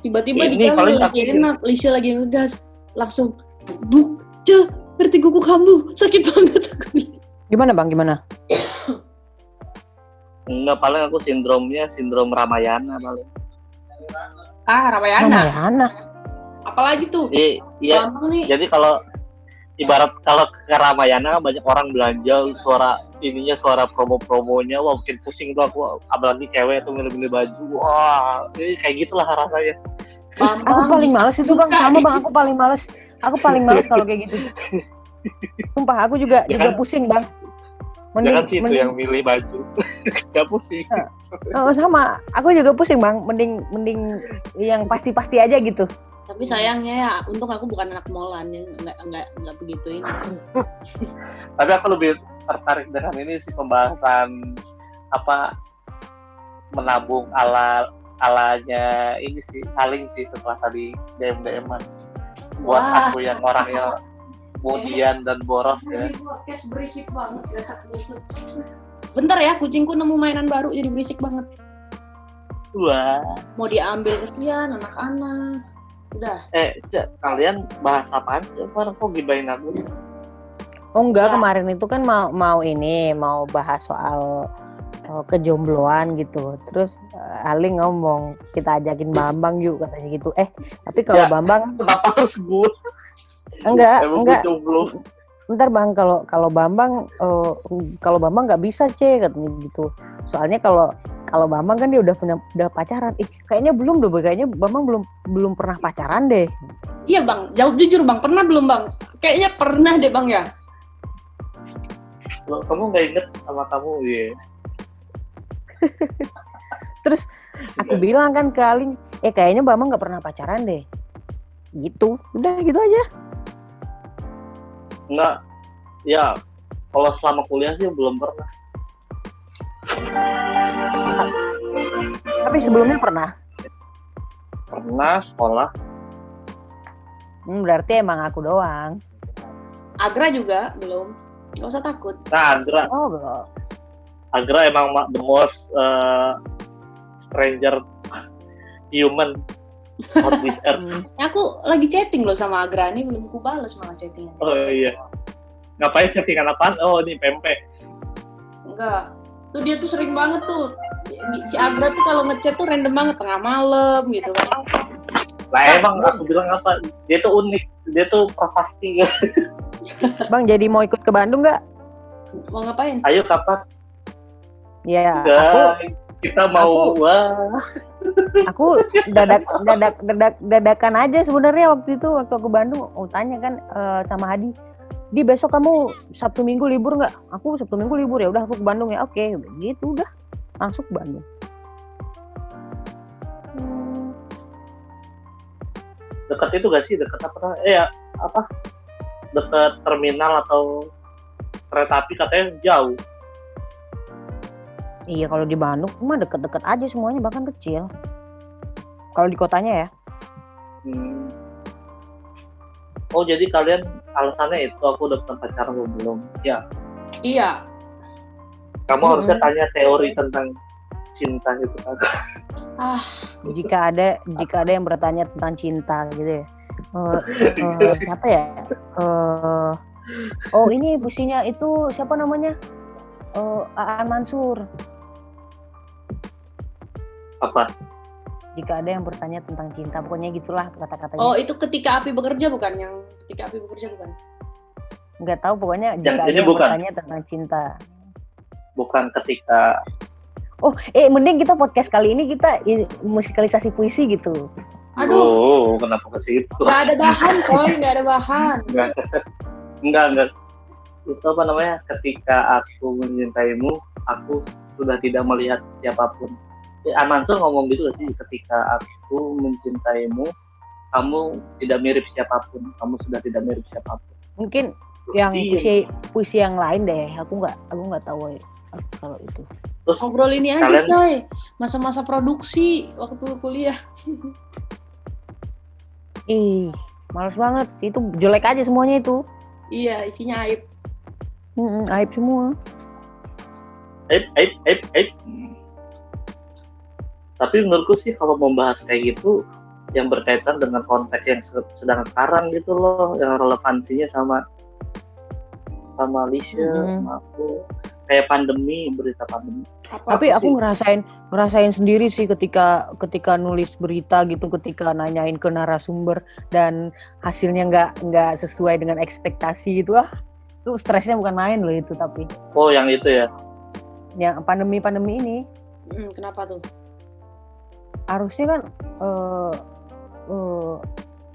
Tiba-tiba di jalan lagi enak, Lisha lagi ngegas, langsung vertigo ku kambuh, sakit banget aku bilang. Gimana Bang, gimana? Enggak, paling aku sindrom Ramayana paling. Ramayana. Apalagi tuh? Iya. Jadi kalau ibarat kalau ke Ramayana banyak orang belanja, suara promo-promonya, wah bikin pusing tuh aku, apalagi cewek tuh milih-milih baju. Wah, ini kayak gitulah rasanya. Aku paling males itu Bang, sama Bang, aku paling males kalau kayak gitu. Sumpah aku juga pusing Bang. Jangan sih itu yang milih baju. Gak pusing. Sama, aku juga pusing Bang. Mending yang pasti-pasti aja gitu. Tapi sayangnya ya, untung aku bukan anak molan, nggak begitu ini. Tapi aku lebih tertarik dengan ini sih, pembahasan menabung alanya ini sih, saling sih setelah tadi DM-an. Buat aku yang orangnya kemudian dan boros ya. Podcast berisik banget, bentar ya, kucingku nemu mainan baru jadi berisik banget. Wah. Mau diambil kesian anak-anak. Udah. Kalian bahas apaan sih? Kok gibahin aku? Oh enggak, kemarin itu kan mau bahas soal kejombloan gitu. Terus Ali ngomong kita ajakin Bambang yuk katanya gitu. Tapi kalau Bambang kenapa harus gue? Enggak. Jomblo. Bentar Bang, kalau Bambang nggak bisa katanya gitu. Soalnya kalau Bambang kan dia udah pacaran. Kayaknya belum deh, kayaknya Bambang belum pernah pacaran deh. Iya Bang, jawab jujur Bang, pernah belum Bang? Kayaknya pernah deh Bang ya. Loh, kamu nggak inget sama kamu ya? Terus aku bilang kan ke Aling, kayaknya Bambang nggak pernah pacaran deh. Gitu, udah gitu aja. Enggak, ya kalau selama kuliah sih belum pernah. Tapi sebelumnya pernah? Pernah sekolah. Berarti emang aku doang. Agra juga belum, nggak usah takut. Nah, Agra. Oh belum. Agra emang the most stranger human on this earth. Aku lagi chatting loh sama Agra, ini belum ku balas malah chattingnya. Oh iya. Ngapain chattingan apaan? Oh ini pempek. Enggak. Tuh dia tuh sering banget tuh. Si Agra tuh kalau ngechat tuh random banget, tengah malam gitu kan. Lah emang aku bilang apa? Dia tuh unik. Dia tuh prasasti. Bang jadi mau ikut ke Bandung nggak? Mau ngapain? Ayo kapan? Ya, kita mau aku dadakan aja sebenarnya waktu aku Bandung. Tanya kan sama Hadi, di besok kamu Sabtu Minggu libur nggak? Aku Sabtu Minggu libur, ya udah aku ke Bandung ya. Oke, gitu udah langsung ke Bandung. Dekat itu gak sih? Dekat apa? Apa? Dekat terminal atau kereta api katanya jauh. Iya, kalau di Bandung mah deket-deket aja semuanya, bahkan kecil. Kalau di kotanya ya. Oh, jadi kalian alasannya itu aku udah pernah pacaran atau belum? Ya. Iya. Kamu harusnya tanya teori tentang cinta itu kan. Jika ada yang bertanya tentang cinta gitu ya. Siapa ya? Ini puisinya itu siapa namanya? Aan Mansur. Apa? Jika ada yang bertanya tentang cinta, pokoknya gitulah kata-katanya. Oh, itu ketika api bekerja bukan? Yang ketika api bekerja bukan? Nggak tahu, pokoknya jika ada yang bertanya tentang cinta. Bukan ketika. Mending kita podcast kali ini kita musikalisasi puisi gitu. Aduh, kenapa ke situ? Nggak ada bahan, Koy, nggak ada bahan. Enggak. Itu apa namanya? Ketika aku mencintaimu, aku sudah tidak melihat siapapun. Mansur ngomong gitu sih, ketika aku mencintaimu, kamu tidak mirip siapapun, kamu sudah tidak mirip siapapun. Mungkin yang puisi yang lain deh, aku nggak tahu kalau itu. Terus ngobrol ini aja, coy. Masa-masa produksi waktu kuliah. Ih, males banget. Itu jelek aja semuanya itu. Iya, isinya aib. Aib semua. Aib. Tapi menurutku sih kalau membahas kayak gitu yang berkaitan dengan konteks yang sedang sekarang gitu loh, yang relevansinya sama Lisha, sama aku, kayak berita pandemi. Tapi aku ngerasain sendiri sih ketika nulis berita gitu, ketika nanyain ke narasumber dan hasilnya nggak sesuai dengan ekspektasi gitu, itu stresnya bukan main loh itu. Tapi yang itu ya, yang pandemi ini. Kenapa tuh? Harusnya kan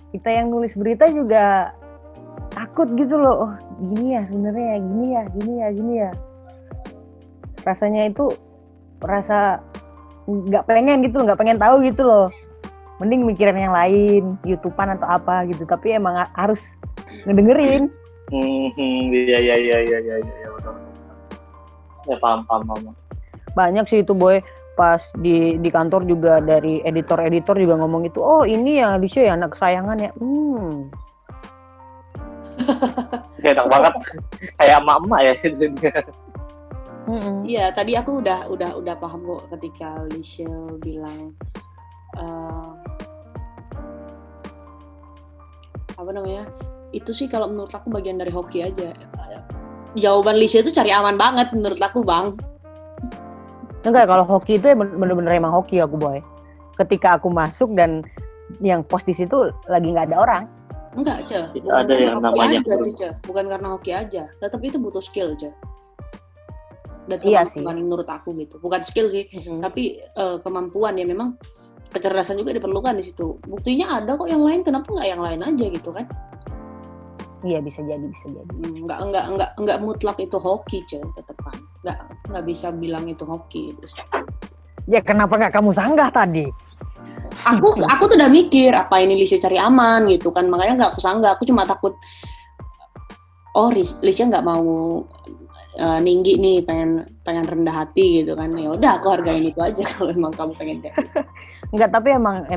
kita yang nulis berita juga takut gitu loh. Gini ya sebenarnya, gini ya. Rasanya itu rasa nggak pengen tahu gitu loh. Mending mikirin yang lain, YouTubean atau apa gitu. Tapi emang harus ngedengerin. Iya betul. Ya paham. Banyak sih itu, Boy. Pas di kantor juga dari editor juga ngomong itu, ini ya Lisha ya anak kesayangan ya. Enak banget, kayak emak-emak ya. Iya, tadi aku udah paham kok ketika Lisha bilang apa namanya, itu sih kalau menurut aku bagian dari hoki aja. Jawaban Lisha itu cari aman banget menurut aku, Bang. Enggak, kalau hoki itu ya bener-bener emang hoki aku, Boy. Ketika aku masuk dan yang post di situ lagi nggak ada orang. Enggak, Ce. Ada yang namanya bukan karena hoki aja. Tetap itu butuh skill, Ce. Dan iya sih. Menurut aku gitu. Bukan skill sih, tapi kemampuan ya, memang kecerdasan juga diperlukan di situ. Buktinya ada kok yang lain, kenapa nggak yang lain aja gitu kan? Iya, bisa jadi. Enggak mutlak itu hoki, Ce, tetepan. Enggak bisa bilang itu hoki gitu. Ya kenapa enggak kamu sanggah tadi? Aku tuh udah mikir apa ini Lisha cari aman gitu kan, makanya enggak aku sanggah. Aku cuma takut Lisha enggak mau ninggi nih, pengen rendah hati gitu kan. Ya udah, aku hargain itu aja kalau emang kamu pengen kayak gitu. Enggak, tapi emang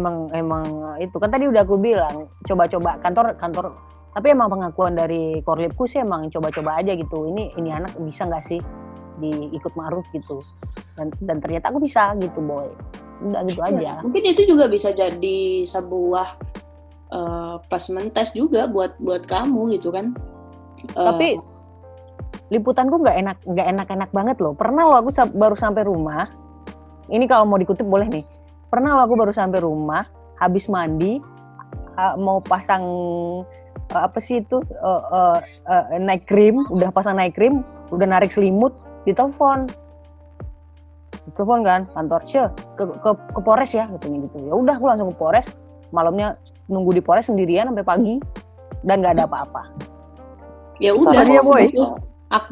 itu kan tadi udah aku bilang, coba-coba kantor. Tapi emang pengakuan dari Korlipku sih emang coba-coba aja gitu. Ini anak bisa nggak sih diikut Ma'ruf gitu. Dan ternyata aku bisa gitu, Boy. Udah gitu aja. Mungkin itu juga bisa jadi sebuah placement test juga buat kamu gitu kan. Tapi liputanku nggak enak banget loh. Pernah loh aku baru sampai rumah. Ini kalau mau dikutip boleh nih. Pernah loh aku baru sampai rumah, habis mandi, mau pasang apa sih itu night cream, udah pasang night cream, udah narik selimut, ditelepon kan kantor, ke Polres ya katanya gitu. Ya udah, aku langsung ke Polres, malamnya nunggu di Polres sendirian sampai pagi dan nggak ada apa-apa. Ya udah, Boy. Aku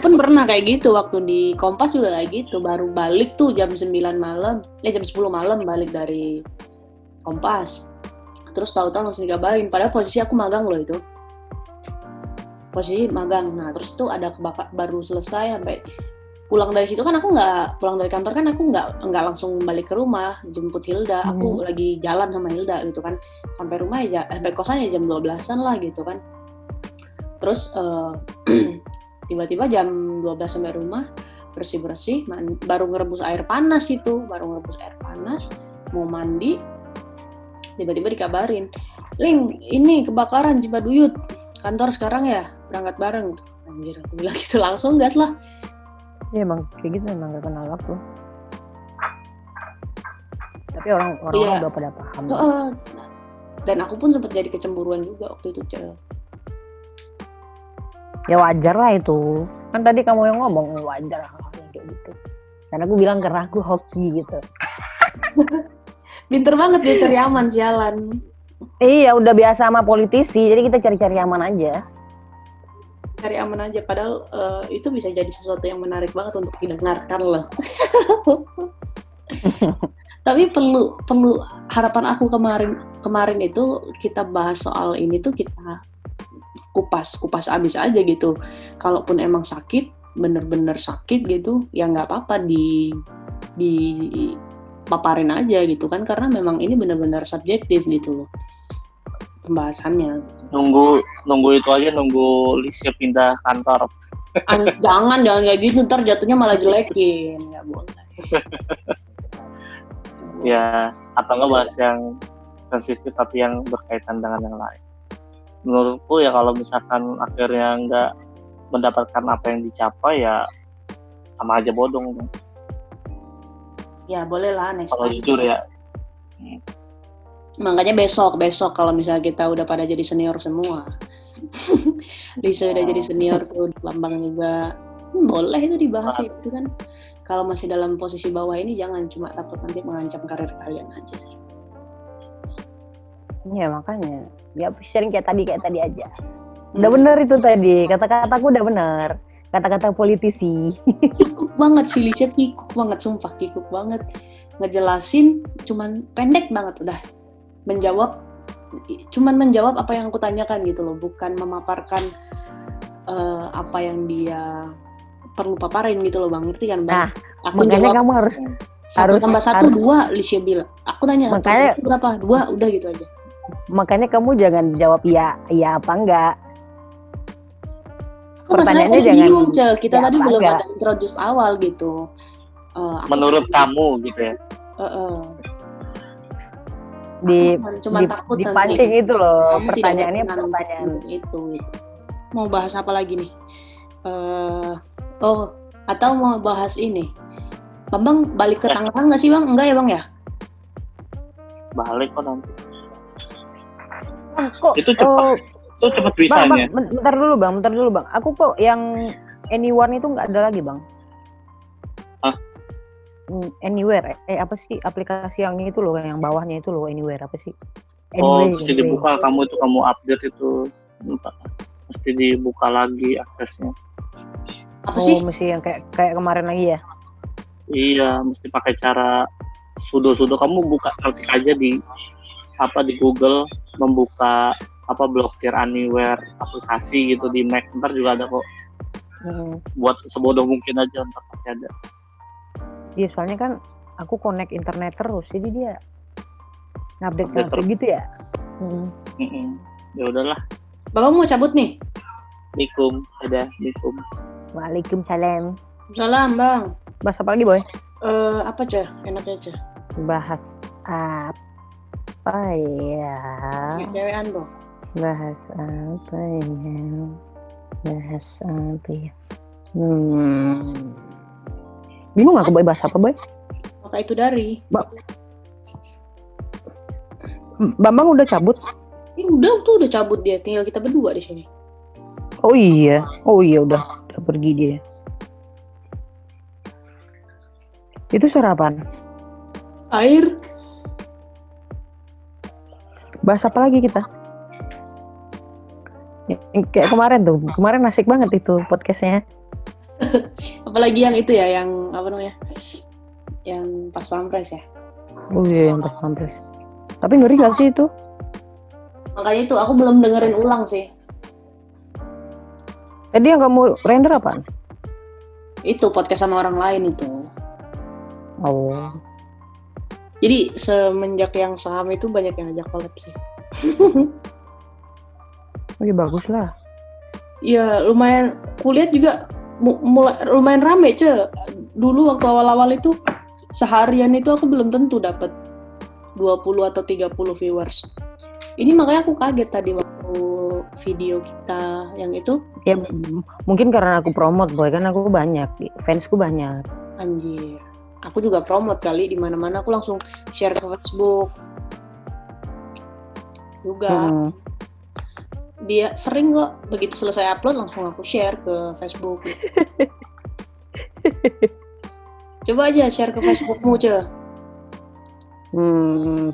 pun pernah kayak gitu waktu di Kompas juga kayak gitu, baru balik tuh jam 9 malam, jam 10 malam balik dari Kompas. Terus tahu-tahu langsung dikabarin. Padahal posisi aku magang loh itu. Posisi magang. Nah terus tuh ada baru selesai sampai pulang dari situ kan aku nggak pulang dari kantor kan aku nggak langsung balik ke rumah jemput Hilda. Aku lagi jalan sama Hilda gitu kan. Sampai rumah ya sampai kosannya jam 12-an lah gitu kan. Terus tiba-tiba jam 12 sampai rumah bersih-bersih baru ngerebus air panas mau mandi tiba-tiba dikabarin, Ling ini kebakaran Cibaduyut kantor sekarang ya berangkat bareng gitu. Anjir aku bilang gitu langsung gas lah. Ya emang kayak gitu emang gak kenal waktu. Tapi orang-orang udah pada paham. Dan aku pun sempat jadi kecemburuan juga waktu itu cewek. Ya wajar lah itu. Kan tadi kamu yang ngomong wajar hal-hal kayak gitu. Karena aku bilang karena aku hoki gitu. Pinter banget dia cari aman sialan. Iya udah biasa sama politisi. Jadi kita cari-cari aman aja. Cari aman aja. Padahal itu bisa jadi sesuatu yang menarik banget untuk didengarkan loh. Tapi perlu harapan aku kemarin itu kita bahas soal ini tuh kita kupas abis aja gitu. Kalaupun emang sakit, bener-bener sakit gitu, ya nggak apa-apa di paparin aja gitu kan, karena memang ini bener-bener subjektif gitu loh pembahasannya. Nunggu itu aja, nunggu Lisha pindah kantor. Jangan kayak gitu, ntar jatuhnya malah jelekin, nggak boleh. Ya, atau nggak bahas yang sensitif tapi yang berkaitan dengan yang lain. Menurutku ya kalau misalkan akhirnya nggak mendapatkan apa yang dicapai ya sama aja bodong. Ya boleh lah next kalau time. Jujur ya. Makanya besok kalau misalnya kita udah pada jadi senior semua. Lisa udah jadi senior tuh, Bambang juga boleh itu dibahas itu kan. Kalau masih dalam posisi bawah ini jangan cuma takut nanti mengancam karir kalian aja sih. Iya makanya ya sharing kayak tadi aja. Udah bener itu tadi, kata-kataku udah bener. Kata-kata politisi. Kikuk banget sih Lisha, kikuk banget, sumpah kikuk banget. Ngejelasin cuman pendek banget udah. Cuman menjawab apa yang aku tanyakan gitu loh, bukan memaparkan apa yang dia perlu paparin gitu loh Bang, ngerti kan Bang? Nah, aku makanya jawab, kamu harus 1+1 2 Lisha bilang. Aku tanya makanya, berapa? 2 udah gitu aja. Makanya kamu jangan jawab iya apa enggak. Pertanyaannya jangan bingung, kita ya tadi belum enggak. ada introduce awal gitu. Menurut kamu gitu ya. Cuma takut dipancing nanti. Itu loh kamu pertanyaannya itu. Mau bahas apa lagi nih? Atau mau bahas ini? Bambang balik ke Tangerang nggak sih Bang? Enggak ya Bang ya? Balik kok nanti. Kok itu cepat bisanya. Bentar dulu bang. Aku kok yang Anyone itu nggak ada lagi bang. Hah? Anywhere. Apa sih aplikasi yang itu loh, yang bawahnya itu loh, Anywhere apa sih? Mesti dibuka. Kamu update itu mesti dibuka lagi aksesnya. Apa sih? Mesti yang kayak kemarin lagi ya? Iya, mesti pakai cara sudo. Kamu buka ketik aja di Google, membuka blokir Anywhere aplikasi gitu di Mac, ntar juga ada kok. Buat sebodoh mungkin aja ntar pasti ada. Iya, soalnya kan aku connect internet terus, jadi dia update gitu ya. Ya udahlah. Bapak mau cabut nih? Assalamualaikum. Waalaikumsalam. Salam bang. Bahas apa lagi boy? Apa Cah? Enaknya Cah? Bahas apa ya? Cewekan bro. Bahas apa ya? Bingung aku boy, bahas apa boy? Maka itu dari Bambang udah cabut? Udah cabut dia, tinggal kita berdua di sini. Oh iya udah pergi dia. Itu sarapan? Air. Bahas apa lagi kita? Kayak kemarin asik banget itu podcastnya. Apalagi yang itu ya, yang apa namanya? Yang pas pampres ya. Oh iya, yang pas pampres. Tapi ngeri gak sih itu? Makanya itu aku belum dengerin ulang sih. Tadi yang kamu render apaan? Itu podcast sama orang lain itu. Oh. Jadi semenjak yang saham itu banyak yang ngajak collab sih. Oh, ya bagus lah. Ya lumayan, kulihat juga mulai lumayan rame Dulu waktu awal-awal itu seharian itu aku belum tentu dapat 20 atau 30 viewers. Ini makanya aku kaget tadi waktu video kita yang itu. Ya mungkin karena aku promote boy, kan aku banyak, fansku banyak. Anjir. Aku juga promote kali di mana-mana, aku langsung share ke Facebook. Juga. Dia sering kok begitu selesai upload langsung aku share ke Facebook. Coba aja share ke Facebookmu,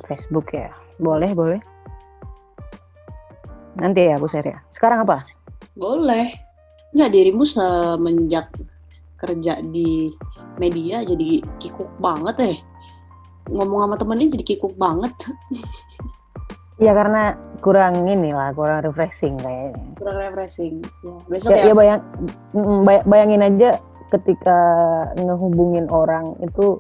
Facebook ya. Boleh. Nanti ya aku share ya. Sekarang apa? Boleh. Enggak, dirimu semenjak kerja di media jadi kikuk banget ngomong sama temennya jadi kikuk banget. Ya karena kurang refreshing kayaknya. Kurang refreshing. Ya, besok ya bayangin aja ketika ngehubungin orang itu,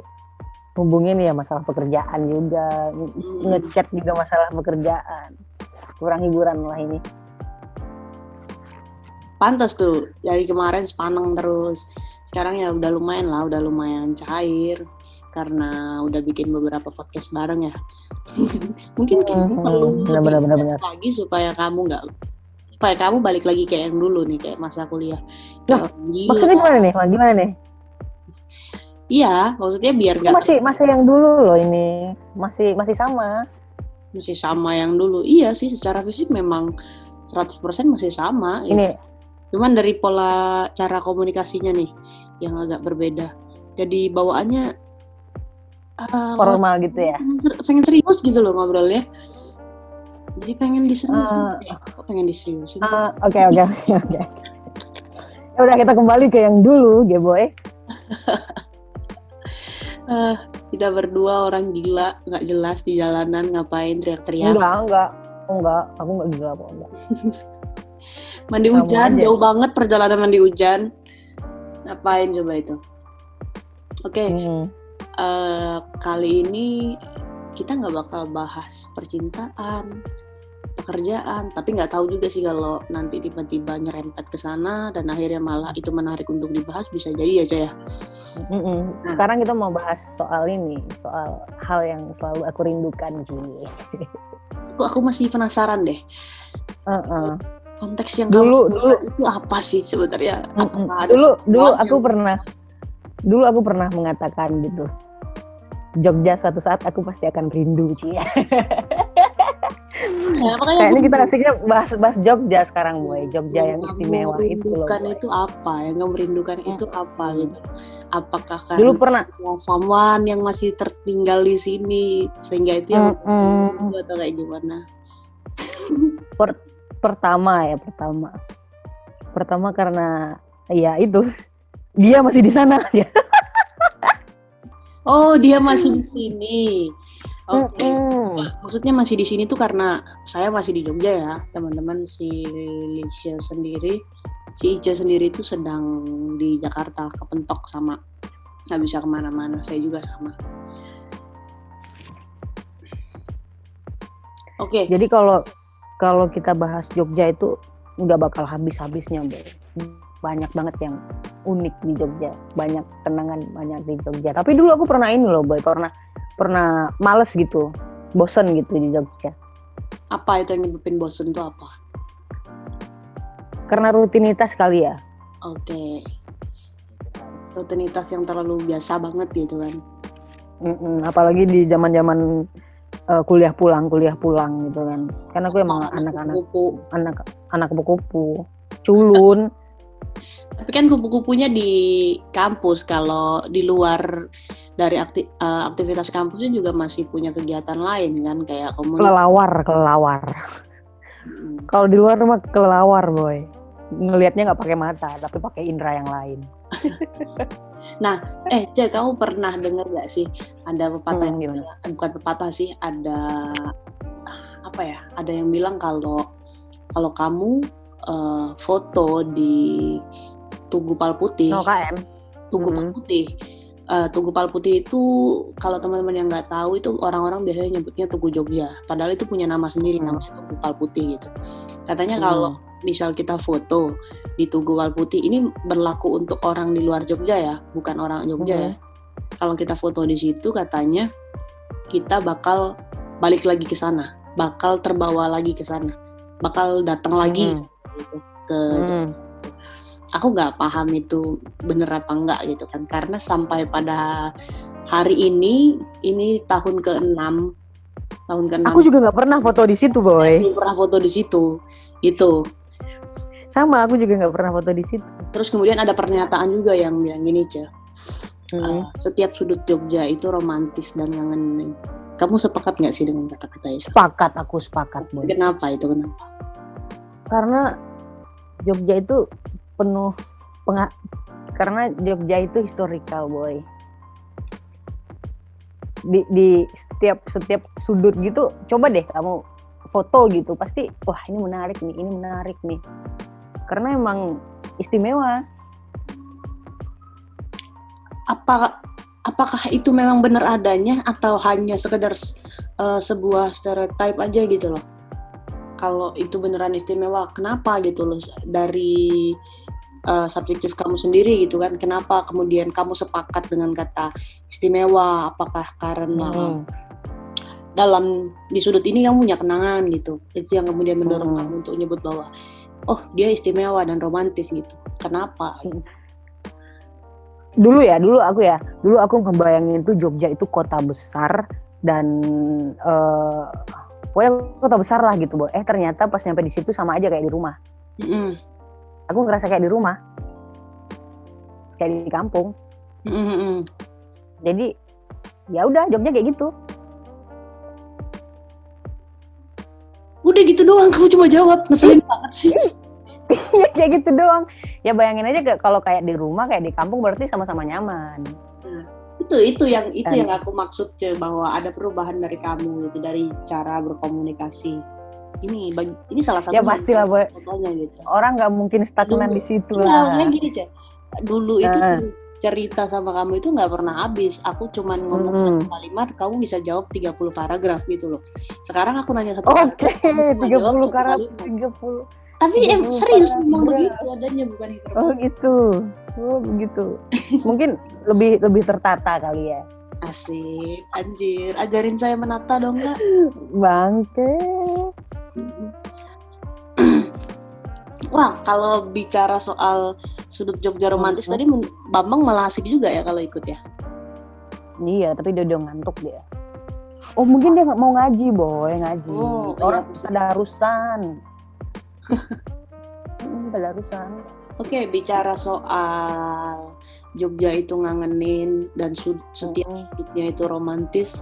hubungin ya masalah pekerjaan juga, ngechat juga masalah pekerjaan. Kurang hiburan lah ini. Pantas tuh, dari kemarin sepaneng terus. Sekarang ya udah lumayan cair. Karena udah bikin beberapa podcast bareng ya. Mungkin perlu benar. Lagi supaya kamu balik lagi kayak yang dulu nih, kayak masa kuliah. Nah, maksudnya gimana nih? Iya, maksudnya biar nggak masih yang dulu loh ini, masih sama. Masih sama yang dulu. Iya sih, secara fisik memang 100% masih sama. Ini. Cuman dari pola cara komunikasinya nih yang agak berbeda. Jadi bawaannya formal gitu ya. Pengen serius gitu loh ngobrolnya. Jadi pengen diseriusin. Kok pengen diseriusin? Oke. Ya udah, kita kembali ke yang dulu, Geboy. Kita berdua orang gila, nggak jelas di jalanan ngapain teriak-teriak. Enggak. Aku nggak gila kok, enggak. Mandi hujan, jauh banget perjalanan mandi hujan. Ngapain coba itu? Oke. Kali ini kita nggak bakal bahas percintaan, pekerjaan, tapi nggak tahu juga sih kalau nanti tiba-tiba nyerempet ke sana dan akhirnya malah itu menarik untuk dibahas, bisa jadi aja ya. Nah, sekarang kita mau bahas soal hal yang selalu aku rindukan, Ji. Aku masih penasaran deh. Konteks yang dulu itu apa sih sebenarnya? Dulu aku pernah mengatakan gitu. Jogja suatu saat aku pasti akan rindu, Ci. Ya, kayaknya kita asiknya bahas Jogja sekarang, boy. Jogja yang istimewa itu loh. Itu apa? Yang kamu rindukan itu apa gitu? Apakah karena dulu pernah someone yang masih tertinggal di sini sehingga itu yang atau kayak gimana? Pertama karena ya itu dia masih di sana aja. Oh, dia masih di sini. Oke. Maksudnya masih di sini tuh karena saya masih di Jogja ya, teman-teman. Si Ica sendiri tuh sedang di Jakarta, kepentok sama nggak bisa kemana-mana. Saya juga sama. Oke. Jadi kalau kita bahas Jogja itu nggak bakal habis-habisnya, Boy. Banyak banget yang unik di Jogja, banyak kenangan banyak di Jogja. Tapi dulu aku pernah ini loh, Boy, pernah males gitu, bosen gitu di Jogja. Apa itu yang nyebabin bosen tuh apa? Karena rutinitas kali ya. Oke. Rutinitas yang terlalu biasa banget gitu kan. Apalagi di zaman-zaman kuliah pulang gitu kan. Karena aku emang anak kupu-kupu, culun. Tapi kan kupu-kupunya di kampus, kalau di luar dari aktivitas kampusnya juga masih punya kegiatan lain kan, kayak komunitas. Kelelawar. Kalau di luar mah kelelawar, Boy. Ngelihatnya nggak pakai mata, tapi pakai indera yang lain. Nah, Cek, kamu pernah dengar nggak sih ada pepatah bukan pepatah sih, ada apa ya? Ada yang bilang kalau kamu foto di Tugu Palputih, Tugu Palputih. Tugu Palputih itu kalau teman-teman yang nggak tahu itu orang-orang biasanya nyebutnya Tugu Jogja. Padahal itu punya nama sendiri, namanya Tugu Palputih gitu. Katanya kalau misal kita foto di Tugu Palputih ini berlaku untuk orang di luar Jogja ya, bukan orang Jogja ya. Kalau kita foto di situ katanya kita bakal balik lagi ke sana, bakal terbawa lagi ke sana, bakal datang lagi gitu ke. Aku nggak paham itu bener apa enggak gitu kan, karena sampai pada hari ini tahun ke-6. Aku juga nggak pernah foto di situ, Boy. Belum pernah foto di situ, gitu. Sama, aku juga nggak pernah foto di situ. Terus kemudian ada pernyataan juga yang bilang gini, setiap sudut Jogja itu romantis dan ngangenin. Kamu sepakat nggak sih dengan kata-kata itu? Aku sepakat, Boy. Kenapa itu? Kenapa? Karena Jogja itu penuh karena Jogja itu historical, Boy. Di setiap sudut gitu, coba deh kamu foto gitu, pasti wah ini menarik nih. Karena emang istimewa. Apakah itu memang benar adanya atau hanya sekedar sebuah stereotype aja gitu loh? Kalau itu beneran istimewa, kenapa gitu loh, dari subjektif kamu sendiri gitu kan, kenapa kemudian kamu sepakat dengan kata istimewa? Apakah karena di sudut ini kamu punya kenangan gitu, itu yang kemudian mendorong kamu untuk nyebut bahwa oh dia istimewa dan romantis gitu, kenapa? Dulu aku ngebayangin tuh Jogja itu kota besar dan pokoknya kota besar lah gitu, Boy. Ternyata pas nyampe di situ sama aja kayak di rumah. Aku ngerasa kayak di rumah, kayak di kampung. Jadi ya udah, Jogja kayak gitu. Udah gitu doang, kamu cuma jawab, ngeselin banget sih. Ya kayak gitu doang. Ya bayangin aja kalau kayak di rumah, kayak di kampung, berarti sama-sama nyaman. Itu yang aku maksud, bahwa ada perubahan dari kamu gitu, dari cara berkomunikasi. Ini salah satu. Ya pastilah, Boy. Gitu. Orang nggak mungkin stagnan di situ lah. Nah, gini, dulu itu cerita sama kamu itu nggak pernah habis. Aku cuman ngomong satu kalimat, kamu bisa jawab 30 paragraf gitu loh. Sekarang aku nanya satu paragraf, 30 paragraf, 30. Tapi serius memang begitu adanya, bukan itu. Oh gitu. Mungkin lebih tertata kali ya. Asik, anjir. Ajarin saya menata dong, Kak. Bangke. Wah, kalau bicara soal sudut Jogja romantis tadi, Bambang malah asik juga ya kalau ikut ya? Iya, tapi dia udah ngantuk dia. Oh, mungkin dia nggak mau ngaji, Boy, ngaji. Orang ada urusan. Oke, bicara soal Jogja itu ngangenin dan setiap sudutnya itu romantis.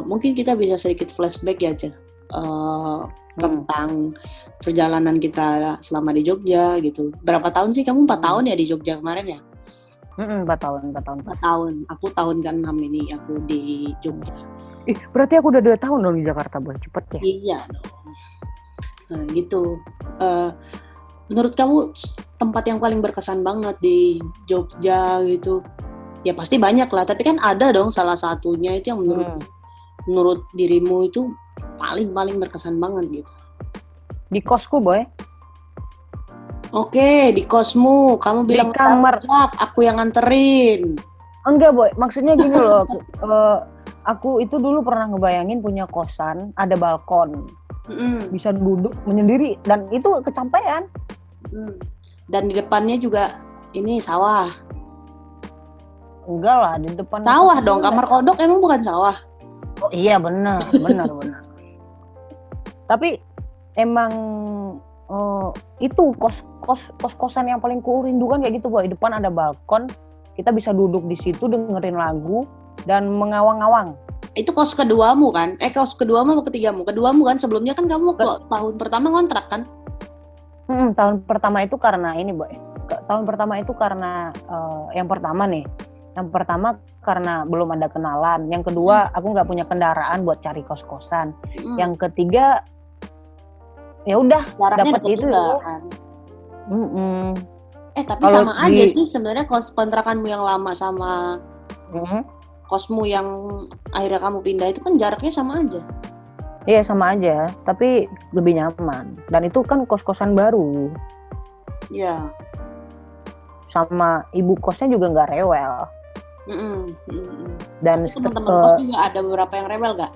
Mungkin kita bisa sedikit flashback ya, tentang perjalanan kita selama di Jogja gitu. Berapa tahun sih kamu? 4 tahun ya di Jogja kemarin ya? 4 tahun. 4 tahun. Aku tahun ke-6 ini aku di Jogja. Berarti aku udah 2 tahun dong di Jakarta, Boy. Cepet ya? Iya dong. Nah gitu. Menurut kamu tempat yang paling berkesan banget di Jogja gitu? Ya pasti banyak lah, tapi kan ada dong salah satunya itu yang menurut dirimu itu paling berkesan banget gitu. Di kosku, Boy. Oke, di kosmu. Kamu bilang kamar, aku yang nganterin. Enggak, Boy. Maksudnya gini loh. Aku itu dulu pernah ngebayangin punya kosan, ada balkon. Bisa duduk menyendiri dan itu kecapean. Dan di depannya juga ini sawah. Enggak lah, di depan sawah dong. Kamar kodok emang bukan sawah? Oh iya, benar. Tapi emang itu kos-kosan yang paling kurindukan kayak gitu, Boy. Di depan ada balkon, kita bisa duduk di situ dengerin lagu dan mengawang-awang. Itu kos keduamu kan? Kos keduamu atau ketigamu? Keduamu kan, sebelumnya kan kamu tahun pertama ngontrak kan? Tahun pertama itu karena yang pertama nih, Yang pertama karena belum ada kenalan. Yang kedua aku nggak punya kendaraan buat cari kos-kosan. Yang ketiga ya udah dapat itu juga, kan? Tapi Kalau sama aja sih sebenarnya kontrakanmu yang lama sama kosmu yang akhirnya kamu pindah itu kan jaraknya sama aja. Iya sama aja, tapi lebih nyaman. Dan itu kan kos-kosan baru. Iya. Sama ibu kosnya juga nggak rewel. Dan teman-teman kos juga ada beberapa yang rewel nggak?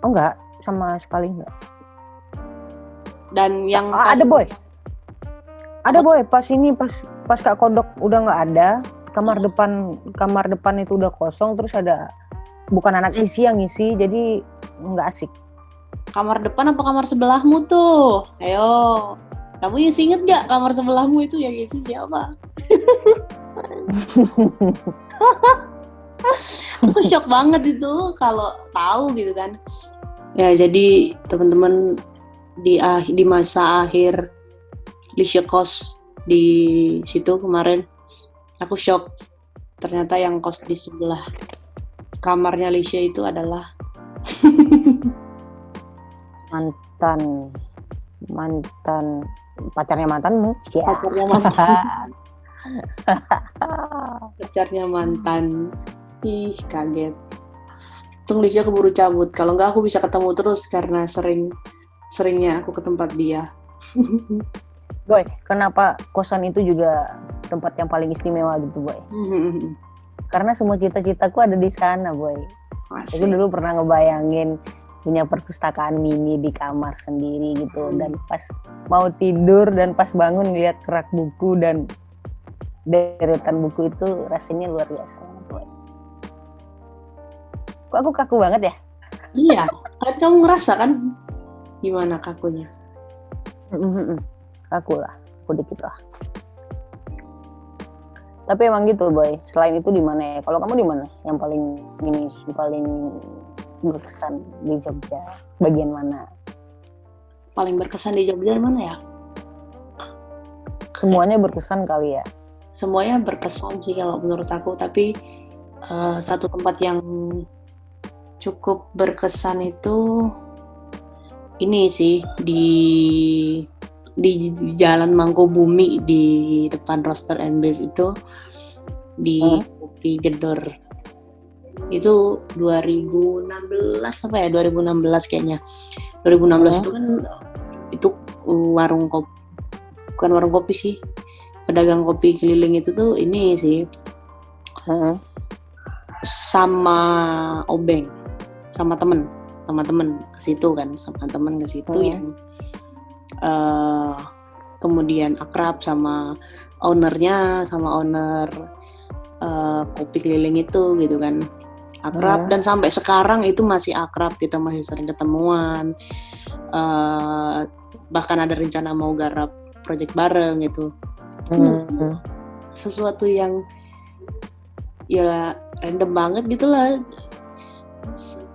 Oh nggak, sama sekali nggak. Dan yang ada boy. Ada boy, pas Kak Kodok udah nggak ada, kamar depan itu udah kosong, terus ada bukan anak isi yang ngisi, jadi nggak asik. Kamar depan apa kamar sebelahmu tuh? Ayo, kamu inget gak kamar sebelahmu itu yang isi siapa? Aku shock banget itu kalau tahu gitu kan. Ya jadi teman-teman di masa akhir Lisha kos di situ kemarin, aku shock. Ternyata yang kos di sebelah kamarnya Lisha itu adalah mantan pacarnya mantanmu. Ya. Pacarnya mantan. Ih, kaget. Untung Lisha keburu cabut. Kalau enggak aku bisa ketemu terus karena seringnya aku ke tempat dia. Boy, kenapa kosan itu juga tempat yang paling istimewa gitu, Boy? Karena semua cita-citaku ada di sana, Boy. Aku dulu pernah ngebayangin punya perpustakaan mini di kamar sendiri gitu, dan pas mau tidur dan pas bangun lihat rak buku dan deretan buku itu rasanya luar biasa, Boy. Kok aku kaku banget ya? Iya, kan kamu ngerasa kan gimana kakunya? Aku dikit lah. Tapi emang gitu, Boy. Selain itu di mana ya? Kalau kamu di mana? Yang paling berkesan di Jogja? Bagian mana? Paling berkesan di Jogja mana ya? Semuanya berkesan kali ya. Semuanya berkesan sih kalau menurut aku, tapi satu tempat yang cukup berkesan itu ini sih di Jalan Mangkubumi di depan Roaster and Beer itu di Kopi Gedor. Itu 2016 apa ya? 2016 kayaknya. 2016 itu kan itu warung kopi, bukan warung kopi sih. Pedagang kopi keliling itu tuh ini sih. Sama obeng, sama temen ke situ kan, yang kemudian akrab sama owner kopi keliling itu gitu kan, akrab dan sampai sekarang itu masih akrab, kita masih sering ketemuan, bahkan ada rencana mau garap project bareng gitu. Sesuatu yang ya random banget gitulah,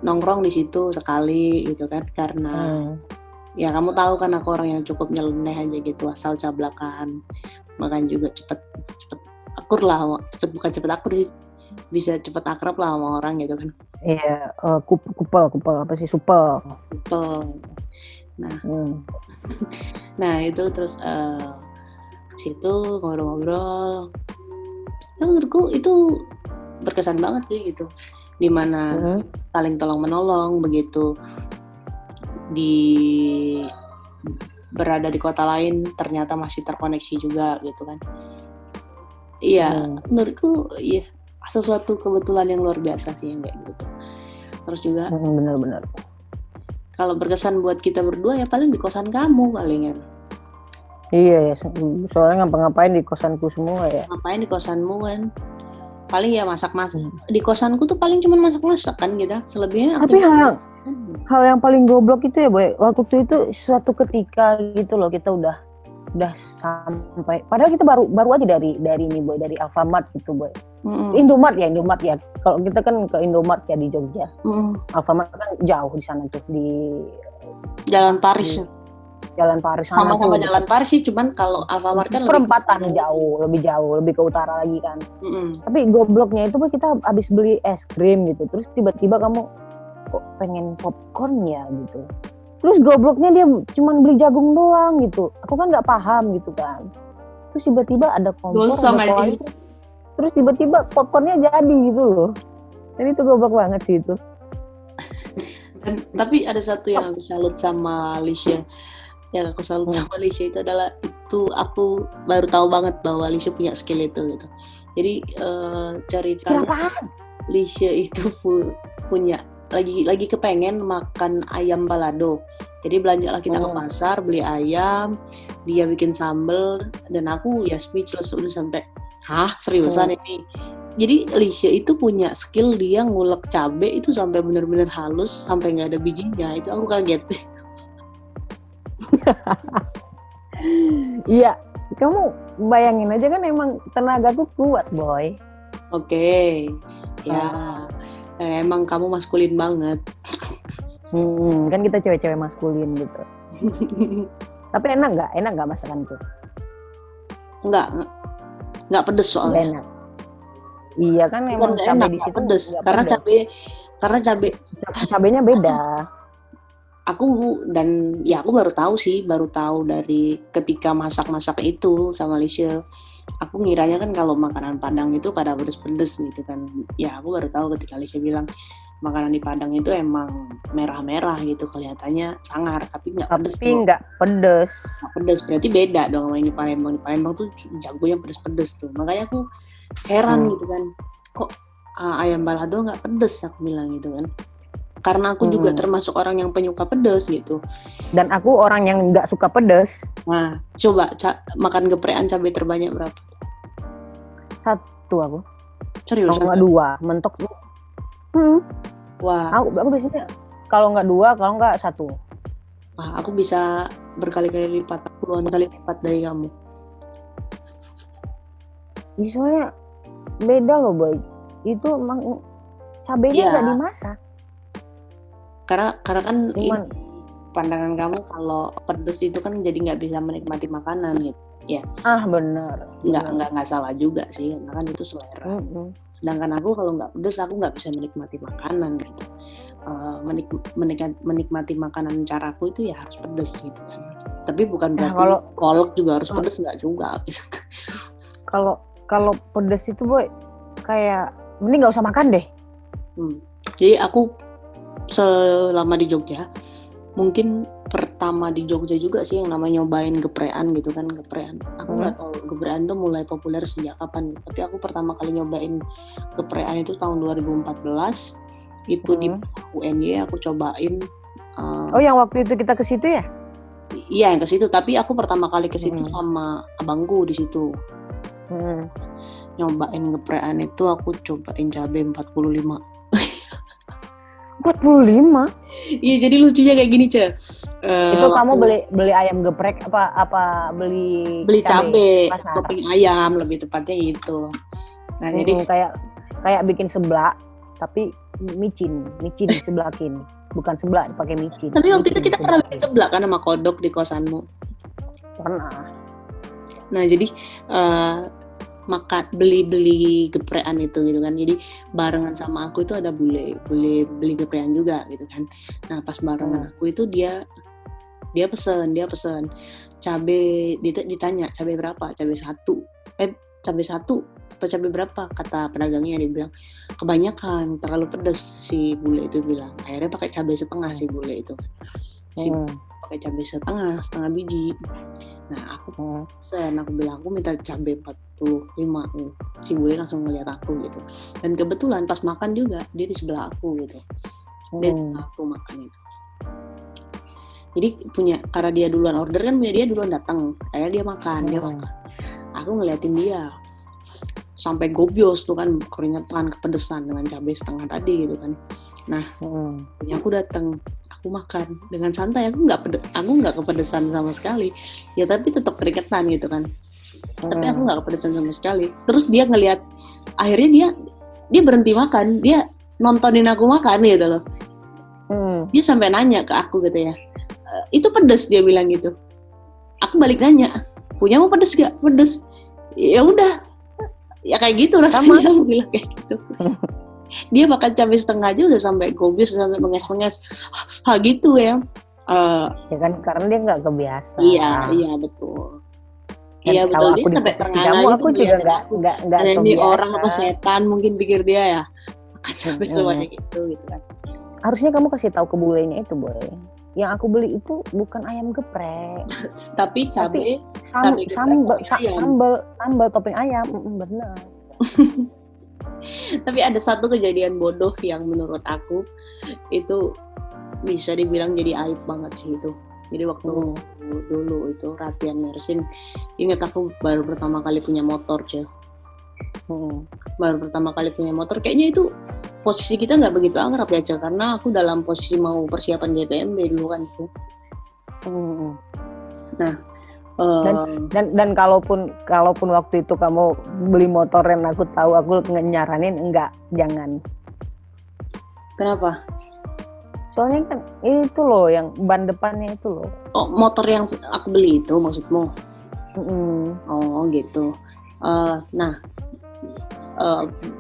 nongkrong di situ sekali gitu kan, karena ya kamu tahu kan aku orang yang cukup nyeleneh aja gitu, asal cablakan, makan juga cepet akur lah, bukan cepet akur sih, bisa cepet akrab lah sama orang gitu kan. Iya, kupel apa sih, supel. Nah itu terus situ ngobrol-ngobrol, menurutku itu berkesan banget sih gitu, dimana saling tolong menolong begitu. Berada di kota lain ternyata masih terkoneksi juga gitu kan. Iya, menurutku iya sesuatu kebetulan yang luar biasa sih yang kayak gitu. Terus juga benar-benar kalau berkesan buat kita berdua ya paling di kosan kamu palingan. Iya ya, soalnya ngapa-ngapain di kosanku semua ya. Ngapain di kosanmu kan? Paling ya masak-masak. Di kosanku tuh paling cuma masak-masak kan gitu. Selebihnya tapi hal yang paling goblok itu ya, Boy, waktu itu suatu ketika gitu loh, kita udah sampai, padahal kita baru aja dari ini, Boy, dari Alfamart gitu, Boy. Indomart ya. Kalau kita kan ke Indomart ya di Jogja. Alfamart kan jauh di sana tuh, di Jalan Paris. Jalan Paris sana Sama-sama tuh. Jalan Paris sih, cuman kalau Alfamart kan Perempatan lebih jauh, lebih ke utara lagi kan. Mm-mm. Tapi gobloknya itu kita habis beli es krim gitu, terus tiba-tiba kamu kok pengen popcorn ya gitu. Terus gobloknya dia cuman beli jagung doang gitu. Aku kan nggak paham gitu kan. Terus tiba-tiba ada kompor, Gosong ada aja. kuali, terus tiba-tiba popcornnya jadi gitu loh. Jadi itu goblok banget sih itu. Tapi ada satu yang aku salut sama Alicia. Yang aku salut sama Alicia itu adalah itu aku baru tahu banget bahwa Alicia punya skill itu gitu. Jadi ceritanya Apaan? Alicia itu punya lagi kepengen makan ayam balado. Jadi belanjalah kita ke pasar beli ayam, dia bikin sambel dan aku ya speechless udah sampai seriusan ini. Jadi Alicia itu punya skill dia ngulek cabe itu sampai benar-benar halus sampai nggak ada bijinya. Itu aku kaget. Iya, kamu bayangin aja kan emang tenaga tuh kuat, boy. Oke. Ya, emang kamu maskulin banget. Kan kita cewek-cewek maskulin gitu. Tapi enak nggak masakan itu? Nggak pedes soalnya. Enak. Iya kan emang cabai di situ pedes. Karena cabenya beda. Aku baru tahu dari ketika masak itu sama Alicia. Aku ngiranya kan kalau makanan Padang itu pada pedes-pedes gitu kan. Ya aku baru tahu ketika Alicia bilang makanan di Padang itu emang merah-merah gitu kelihatannya sangar tapi nggak pedes. Tapi nggak pedes. Nggak pedes berarti beda dong sama ini Palembang. Di Palembang tuh jagonya pedes-pedes tuh. Makanya aku heran gitu kan. Kok ayam balado nggak pedes aku bilang gitu kan. Karena aku juga termasuk orang yang penyuka pedas gitu. Dan aku orang yang nggak suka pedas. Nah, coba makan geprekan cabai terbanyak berapa? 1 aku. Serius? Kalau nggak 2, mentok. Wah. Aku biasanya kalau nggak 2, kalau nggak 1. Wah, aku bisa berkali-kali lipat, puluhan kali lipat dari kamu. Soalnya beda loh, boy. Itu emang cabainya nggak dimasak. Karena kan pandangan kamu kalau pedes itu kan jadi nggak bisa menikmati makanan gitu ya. Benar. Nggak salah juga sih karena kan itu selera. Sedangkan aku kalau nggak pedes aku nggak bisa menikmati makanan gitu. Menikmati makanan caraku itu ya harus pedes gitu kan. Tapi bukan berarti kalau kolak juga harus pedes, nggak juga. Kalau pedes itu boy kayak mending nggak usah makan deh. Jadi aku selama di Jogja, mungkin pertama di Jogja juga sih yang namanya nyobain geprekan gitu kan, geprekan. Aku nggak tahu geprekan tuh mulai populer sejak kapan, tapi aku pertama kali nyobain geprekan itu tahun 2014. Itu di UNY aku cobain. Yang waktu itu kita ke situ ya? Iya, yang ke situ. Tapi aku pertama kali ke situ sama abangku di situ. Nyobain geprekan itu aku cobain cabai 45. 45? Iya, jadi lucunya kayak gini, itu kamu beli ayam geprek apa beli cabai topping ayam lebih tepatnya gitu. Nah, jadi kayak bikin seblak tapi micin sebelakin, bukan seblak pakai micin. Tapi waktu itu kita pernah bikin seblak kan sama kodok di kosanmu. Pernah. Nah, jadi beli geprekan itu gitu kan. Jadi barengan sama aku itu ada beli geprekan juga gitu kan. Nah, pas barengan aku itu dia pesen cabai, ditanya cabai berapa? Cabai 1 apa cabai berapa? Kata pedagangnya, dia bilang kebanyakan, terlalu pedas si bule itu bilang. Akhirnya pakai cabai setengah si bule itu. Pakai cabai setengah biji. Nah, aku bilang aku minta cabai 45. Si bule langsung ngeliat aku gitu. Dan kebetulan pas makan juga dia di sebelah aku gitu. Dia aku makan itu. Jadi karena dia duluan order kan, dia duluan datang. Akhirnya dia makan. Aku ngeliatin dia sampai gobios tuh kan, keringetan, kepedesan dengan cabai setengah tadi gitu kan. Nah, aku datang, aku makan dengan santai, aku nggak kepedesan sama sekali. Ya tapi tetap keringetan gitu kan. Tapi aku nggak kepedesan sama sekali. Terus dia ngelihat, akhirnya dia berhenti makan, dia nontonin aku makan gitu loh. Dia sampai nanya ke aku gitu ya, itu pedes, dia bilang gitu. aku balik nanya, punya mau pedes gak? Pedes. Ya udah, ya kayak gitu rasanya. Aku bilang kayak gitu. Dia makan cabai setengah aja udah sampai gobis, sampai menges-menges. Gitu ya. Ya kan karena dia nggak kebiasa. Iya betul. Dan Iya betul, dia sampai ternganga gitu. Aku juga nggak ada ini kebiasa. orang apa setan mungkin pikir dia ya. Makan cabai semuanya gitu kan. Harusnya kamu kasih tahu ke bulenya itu, Boy. Yang aku beli itu bukan ayam geprek, tapi cabai sambal topping ayam, benar. Tapi ada satu kejadian bodoh yang menurut aku itu bisa dibilang jadi aib banget sih itu. Jadi waktu dulu itu latihan nursing, ingat aku baru pertama kali punya motor, cuy. Baru pertama kali punya motor, kayaknya itu posisi kita nggak begitu akrab ya, cuy, karena aku dalam posisi mau persiapan JPMB dulu kan itu. Nah, dan kalaupun waktu itu kamu beli motor yang aku tahu, aku nyaranin enggak, jangan. Kenapa? Soalnya kan itu loh yang ban depannya itu loh. Oh, motor yang aku beli itu maksudmu? Oh gitu. Nah,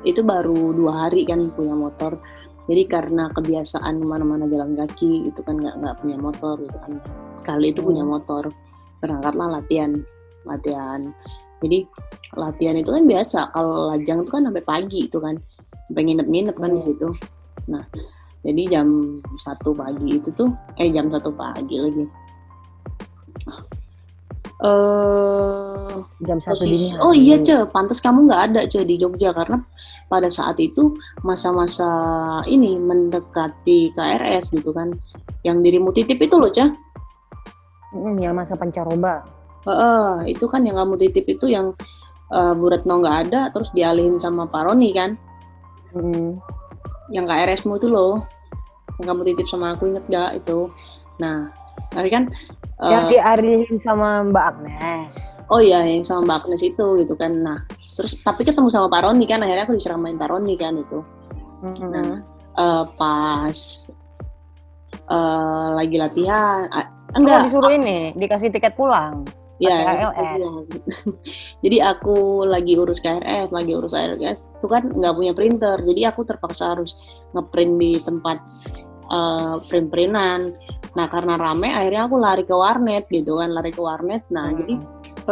itu baru 2 hari kan punya motor. Jadi karena kebiasaan kemana-mana jalan kaki itu kan nggak punya motor gitu kan. Kali itu punya motor, berangkatlah latihan. Jadi latihan itu kan biasa. Kalau lajang itu kan sampai pagi itu kan, sampai nginep kan di situ. Nah, jadi jam 1 pagi itu tuh, jam 1 pagi lagi. Jam 1 dini hari. Oh iya, Ce, pantas kamu nggak ada, Ce, di Jogja, karena pada saat itu masa-masa ini mendekati KRS gitu kan. Yang dirimu titip itu loh, Ce. Ya, masa pancaroba. Itu kan yang kamu titip itu yang Bu Retno nggak ada, terus dialihin sama Pak Roni kan. Yang KRS-mu itu loh, yang kamu titip sama aku, inget gak itu? Nah, tapi kan yang dialihin sama Mbak Agnes. Oh iya, yang sama Mbak Agnes itu gitu kan. Nah, terus tapi ketemu sama Pak Roni kan, akhirnya aku diseramain Pak Roni kan itu. Nah, pas lagi latihan, enggak, disuruh ini, dikasih tiket pulang. Ya, jadi aku lagi urus KRS itu kan nggak punya printer, jadi aku terpaksa harus ngeprint di tempat print-printan. Nah karena rame, akhirnya aku lari ke warnet. Nah jadi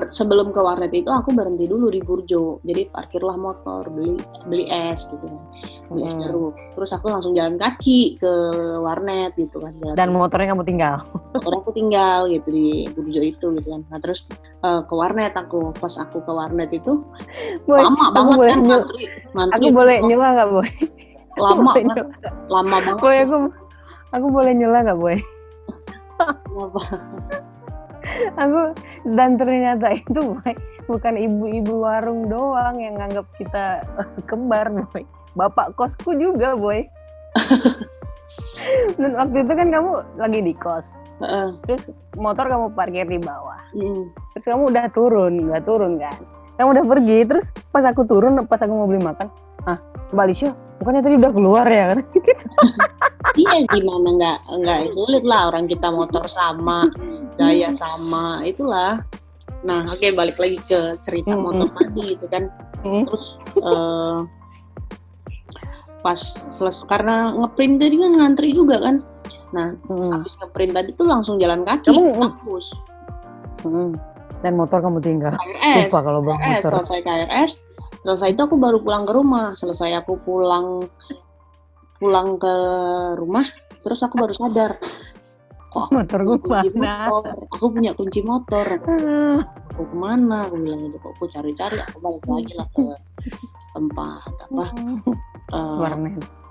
sebelum ke warnet itu aku berhenti dulu di Burjo, jadi parkirlah motor, beli es gitu kan, beli es jeruk, terus aku langsung jalan kaki ke warnet gitu kan. Dan motornya kamu tinggal? Motornya aku tinggal gitu di Burjo itu gitu kan. Nah terus ke warnet pas aku ke warnet itu Boy, lama banget kan ngantri. Aku boleh nyela nggak, Boy? Lama banget. Boy, aku boleh nyela nggak, Boy? Kenapa? Aku, dan ternyata itu, Boy, bukan ibu-ibu warung doang yang nganggap kita kembar, Boy. Bapak kosku juga, Boy. Dan waktu itu kan kamu lagi di kos, terus motor kamu parkir di bawah, terus kamu udah turun kan, kamu udah pergi, terus pas aku turun, pas aku mau beli makan, Mbak Lisha, bukannya tadi udah keluar ya kan? Iya, gimana nggak sulit lah, orang kita motor sama, gaya sama, itulah. Nah, oke, balik lagi ke cerita motor tadi itu kan. Terus pas selesai, karena ngeprint tadi kan ngantri juga kan. Nah, habis ngeprint tadi tuh langsung jalan kaki ke kampus. Dan motor kamu tinggal. KRS, lupa kalau bawa motor. Selesai KRS, selesai itu aku baru pulang ke rumah. Selesai aku pulang ke rumah, terus aku baru sadar, kok motor gue mana? Aku punya kunci motor. Aku kemana? Aku bilang gitu, kok aku cari-cari, aku balik lagi lah ke tempat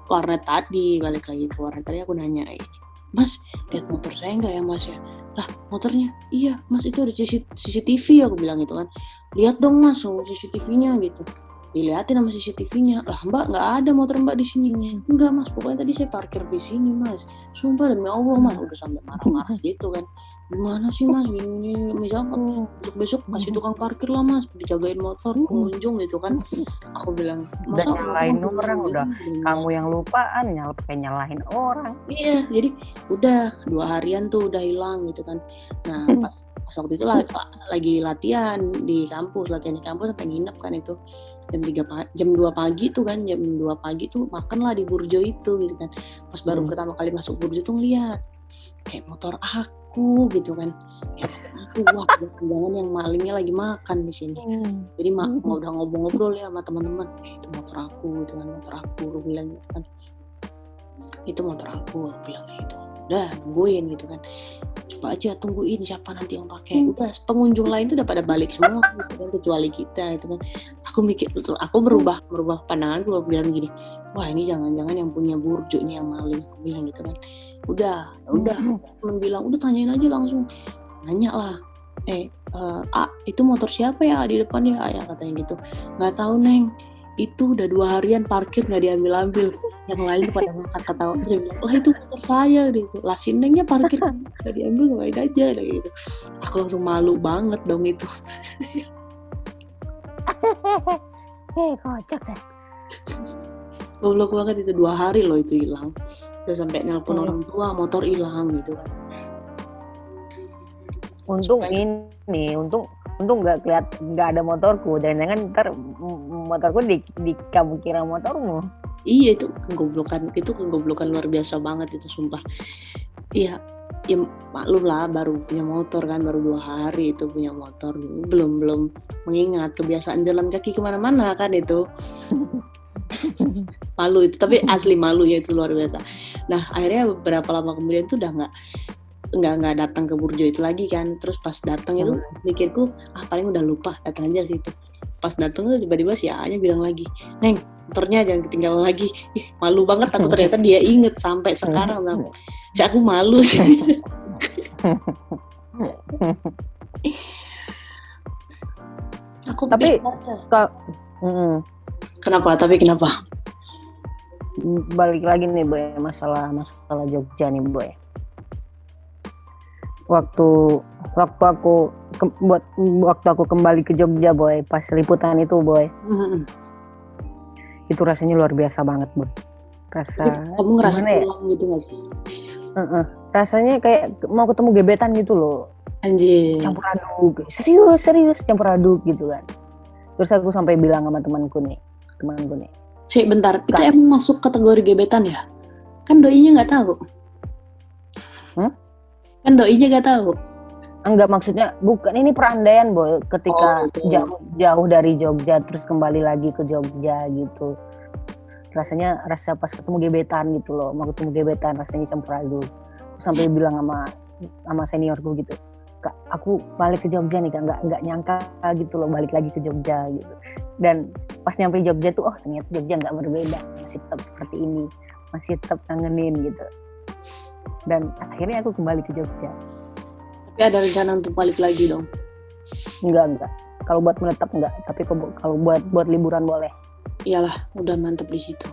warnet tadi, balik lagi ke warnet tadi. Aku nanya, Mas, lihat motor saya nggak ya, Mas ya? Lah, motornya? Iya, Mas, itu ada CCTV, aku bilang gitu kan. Lihat dong, Mas, CCTV-nya gitu. Dilihatin sama CCTV-nya. Lah, Mbak, nggak ada motor Mbak di sini. Enggak, Mas, pokoknya tadi saya parkir di sini, Mas. Sumpah demi Allah, Mas. Udah sampai marah-marah gitu kan. Gimana sih, Mas? Gini, misalkan besok kasih tukang parkir lah, Mas, dijagain motor pengunjung gitu kan. Aku bilang, udah nyalahin orang, udah kamu yang lupaan, nyalahin orang. Iya, jadi udah 2 harian tuh udah hilang gitu kan. Nah, Pas waktu itu lagi latihan di kampus sampai nginep kan itu jam 2 pagi tuh kan, jam 2 pagi tuh makan lah di Burjo itu gitu kan. Pas baru pertama kali masuk Burjo tuh ngeliat kayak motor aku gitu kan, kayak aku wah jangan yang malingnya lagi makan di sini. Jadi mau udah ngobrol ya sama teman-teman, itu motor aku gitu kan, motor aku bilang gitu kan, itu motor aku bilang kayak gitu. Udah nungguin gitu kan, coba aja tungguin siapa nanti yang pakai. Udah pengunjung lain tuh udah pada balik semua gitu kan, kecuali kita itu kan. Aku berubah pandangan, aku bilang gini, wah ini jangan-jangan yang punya Burjo ini yang maling, aku bilang gitu kan. Udah temen bilang udah tanyain aja langsung, nanya lah, itu motor siapa ya di depan ya, ayah katanya gitu. Nggak tahu Neng, itu udah 2 harian parkir nggak diambil. Yang lain pada ngangkat ketawa, dia bilang lah itu motor saya gitu, lah si Nengnya parkir nggak diambil, ngapain aja gitu. Aku langsung malu banget dong itu. Kocak ya. Goblok banget itu, 2 hari loh itu hilang. Udah sampai nelpon orang tua, motor hilang gitu kan. Untung nggak ada motorku, jangan-jangan ntar motorku di kamu kira motormu. Iya itu kegoblokan luar biasa banget itu sumpah. Iya, ya maklum lah baru punya motor kan, baru 2 hari itu punya motor, belum mengingat kebiasaan jalan kaki kemana-mana kan itu. Malu itu, tapi asli malunya itu luar biasa. Nah akhirnya beberapa lama kemudian tuh udah nggak datang ke Burjo itu lagi kan. Terus pas datang itu mikirku paling udah lupa, datang aja situ. Pas datang tuh tiba-tiba si A-nya bilang lagi, Neng motornya jangan ketinggalan lagi. Malu banget aku, ternyata dia inget sampai sekarang. Aku malu sih. Aku tapi kenapa balik lagi nih Boy, masalah Jogja nih Boy. Waktu aku kembali ke Jogja Boy, pas liputan itu Boy, itu rasanya luar biasa banget Boy. Kamu ngerasa pulang gitu nggak sih? Rasanya kayak mau ketemu gebetan gitu loh. Anjir. Campur aduk, serius campur aduk gitu kan. Terus aku sampai bilang sama temanku nih. Cek bentar, itu emang masuk kategori gebetan ya? Kan doinya nggak tahu. Kan doinya nggak tahu. Enggak, maksudnya bukan, ini perandaian Boy, ketika jauh dari Jogja terus kembali lagi ke Jogja gitu. Rasa pas ketemu gebetan gitu loh, mau ketemu gebetan rasanya campur aduk. Aku sampai bilang sama seniorku gitu, Kak, aku balik ke Jogja nih Kak, nggak nyangka gitu loh balik lagi ke Jogja gitu. Dan pas nyampe Jogja tuh, ternyata Jogja nggak berbeda, masih tetap seperti ini, masih tetap kangenin gitu. Dan akhirnya aku kembali ke Jogja. Tapi ada rencana untuk balik lagi dong? Enggak. Kalau buat menetap enggak, tapi kalau buat liburan boleh. Iyalah, udah mantep di situ.